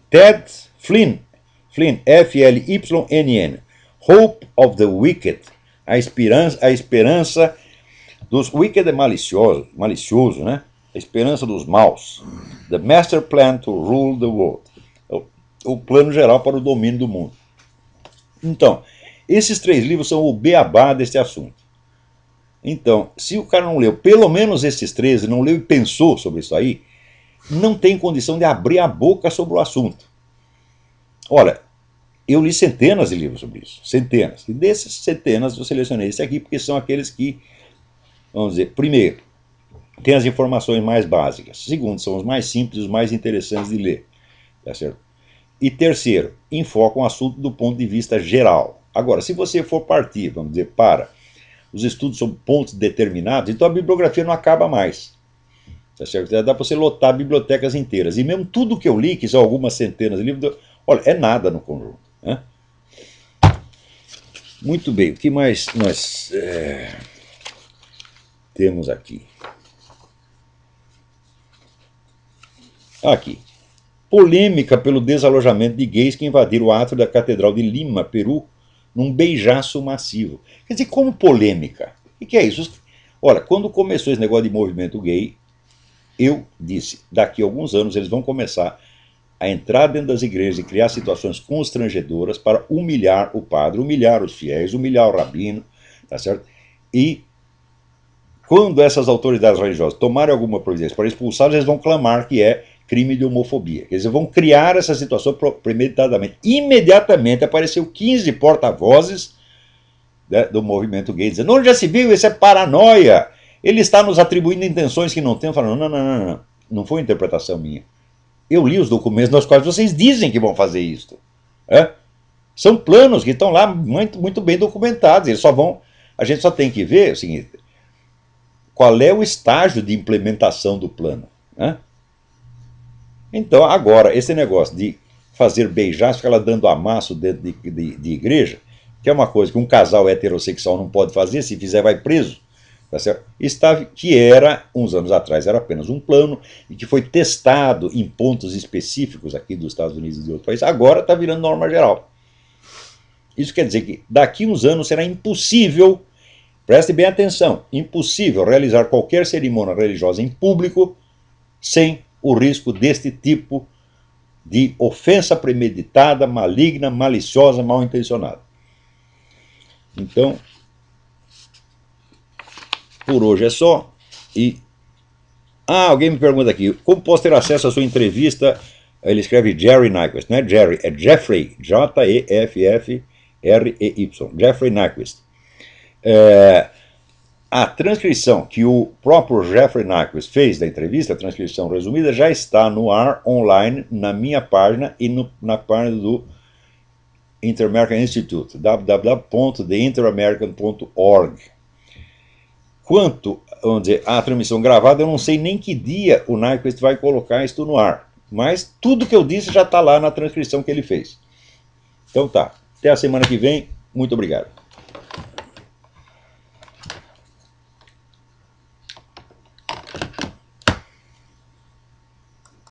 Ted Flynn, F-L-Y-N-N, Hope of the Wicked, a esperança dos wicked é malicioso, né? A esperança dos maus. The Master Plan to Rule the World, o plano geral para o domínio do mundo. Então, esses 3 livros são o beabá deste assunto. Então, se o cara não leu pelo menos esses 13, não leu e pensou sobre isso aí, não tem condição de abrir a boca sobre o assunto. Olha, eu li centenas de livros sobre isso, centenas. E desses centenas eu selecionei esse aqui porque são aqueles que, vamos dizer, primeiro, tem as informações mais básicas. Segundo, são os mais simples, os mais interessantes de ler. Tá certo? E terceiro, enfocam o assunto do ponto de vista geral. Agora, se você for partir, vamos dizer, para os estudos sobre pontos determinados, então a bibliografia não acaba mais. Tá certo? Dá para você lotar bibliotecas inteiras. E mesmo tudo que eu li, que são algumas centenas de livros, olha, é nada no conjunto. Né? Muito bem, o que mais nós temos aqui? Aqui. Polêmica pelo desalojamento de gays que invadiram o átrio da Catedral de Lima, Peru, num beijaço massivo. Quer dizer, como polêmica? O que é isso? Olha, quando começou esse negócio de movimento gay, eu disse, daqui a alguns anos eles vão começar a entrar dentro das igrejas e criar situações constrangedoras para humilhar o padre, humilhar os fiéis, humilhar o rabino, tá certo? E quando essas autoridades religiosas tomarem alguma providência para expulsá-los, eles vão clamar que é crime de homofobia. Quer dizer, vão criar essa situação premeditadamente. Imediatamente apareceu 15 porta-vozes, né, do movimento gay, dizendo, onde já se viu, isso é paranoia, ele está nos atribuindo intenções que não tem. Falando, não foi interpretação minha. Eu li os documentos nos quais vocês dizem que vão fazer isso. São planos que estão lá muito, muito bem documentados. Eles a gente só tem que ver o seguinte, qual é o estágio de implementação do plano. Então, agora, esse negócio de fazer beijar, ficar lá dando amasso dentro de igreja, que é uma coisa que um casal heterossexual não pode fazer, se fizer vai preso, tá certo? Que era, uns anos atrás, era apenas um plano e que foi testado em pontos específicos aqui dos Estados Unidos e de outros países, agora está virando norma geral. Isso quer dizer que daqui a uns anos será impossível, preste bem atenção, impossível realizar qualquer cerimônia religiosa em público sem o risco deste tipo de ofensa premeditada, maligna, maliciosa, mal intencionada. Então, por hoje é só. Alguém me pergunta aqui, como posso ter acesso à sua entrevista? Ele escreve Jerry Nyquist, não é Jerry, é Jeffrey, J-E-F-F-R-E-Y, Jeffrey Nyquist. A transcrição que o próprio Jeffrey Nyquist fez da entrevista, a transcrição resumida, já está no ar online na minha página e na página do Inter-American Institute, www.theinteramerican.org. Quanto, vamos dizer, à transmissão gravada, eu não sei nem que dia o Nyquist vai colocar isso no ar, mas tudo que eu disse já está lá na transcrição que ele fez. Então tá, até a semana que vem, muito obrigado.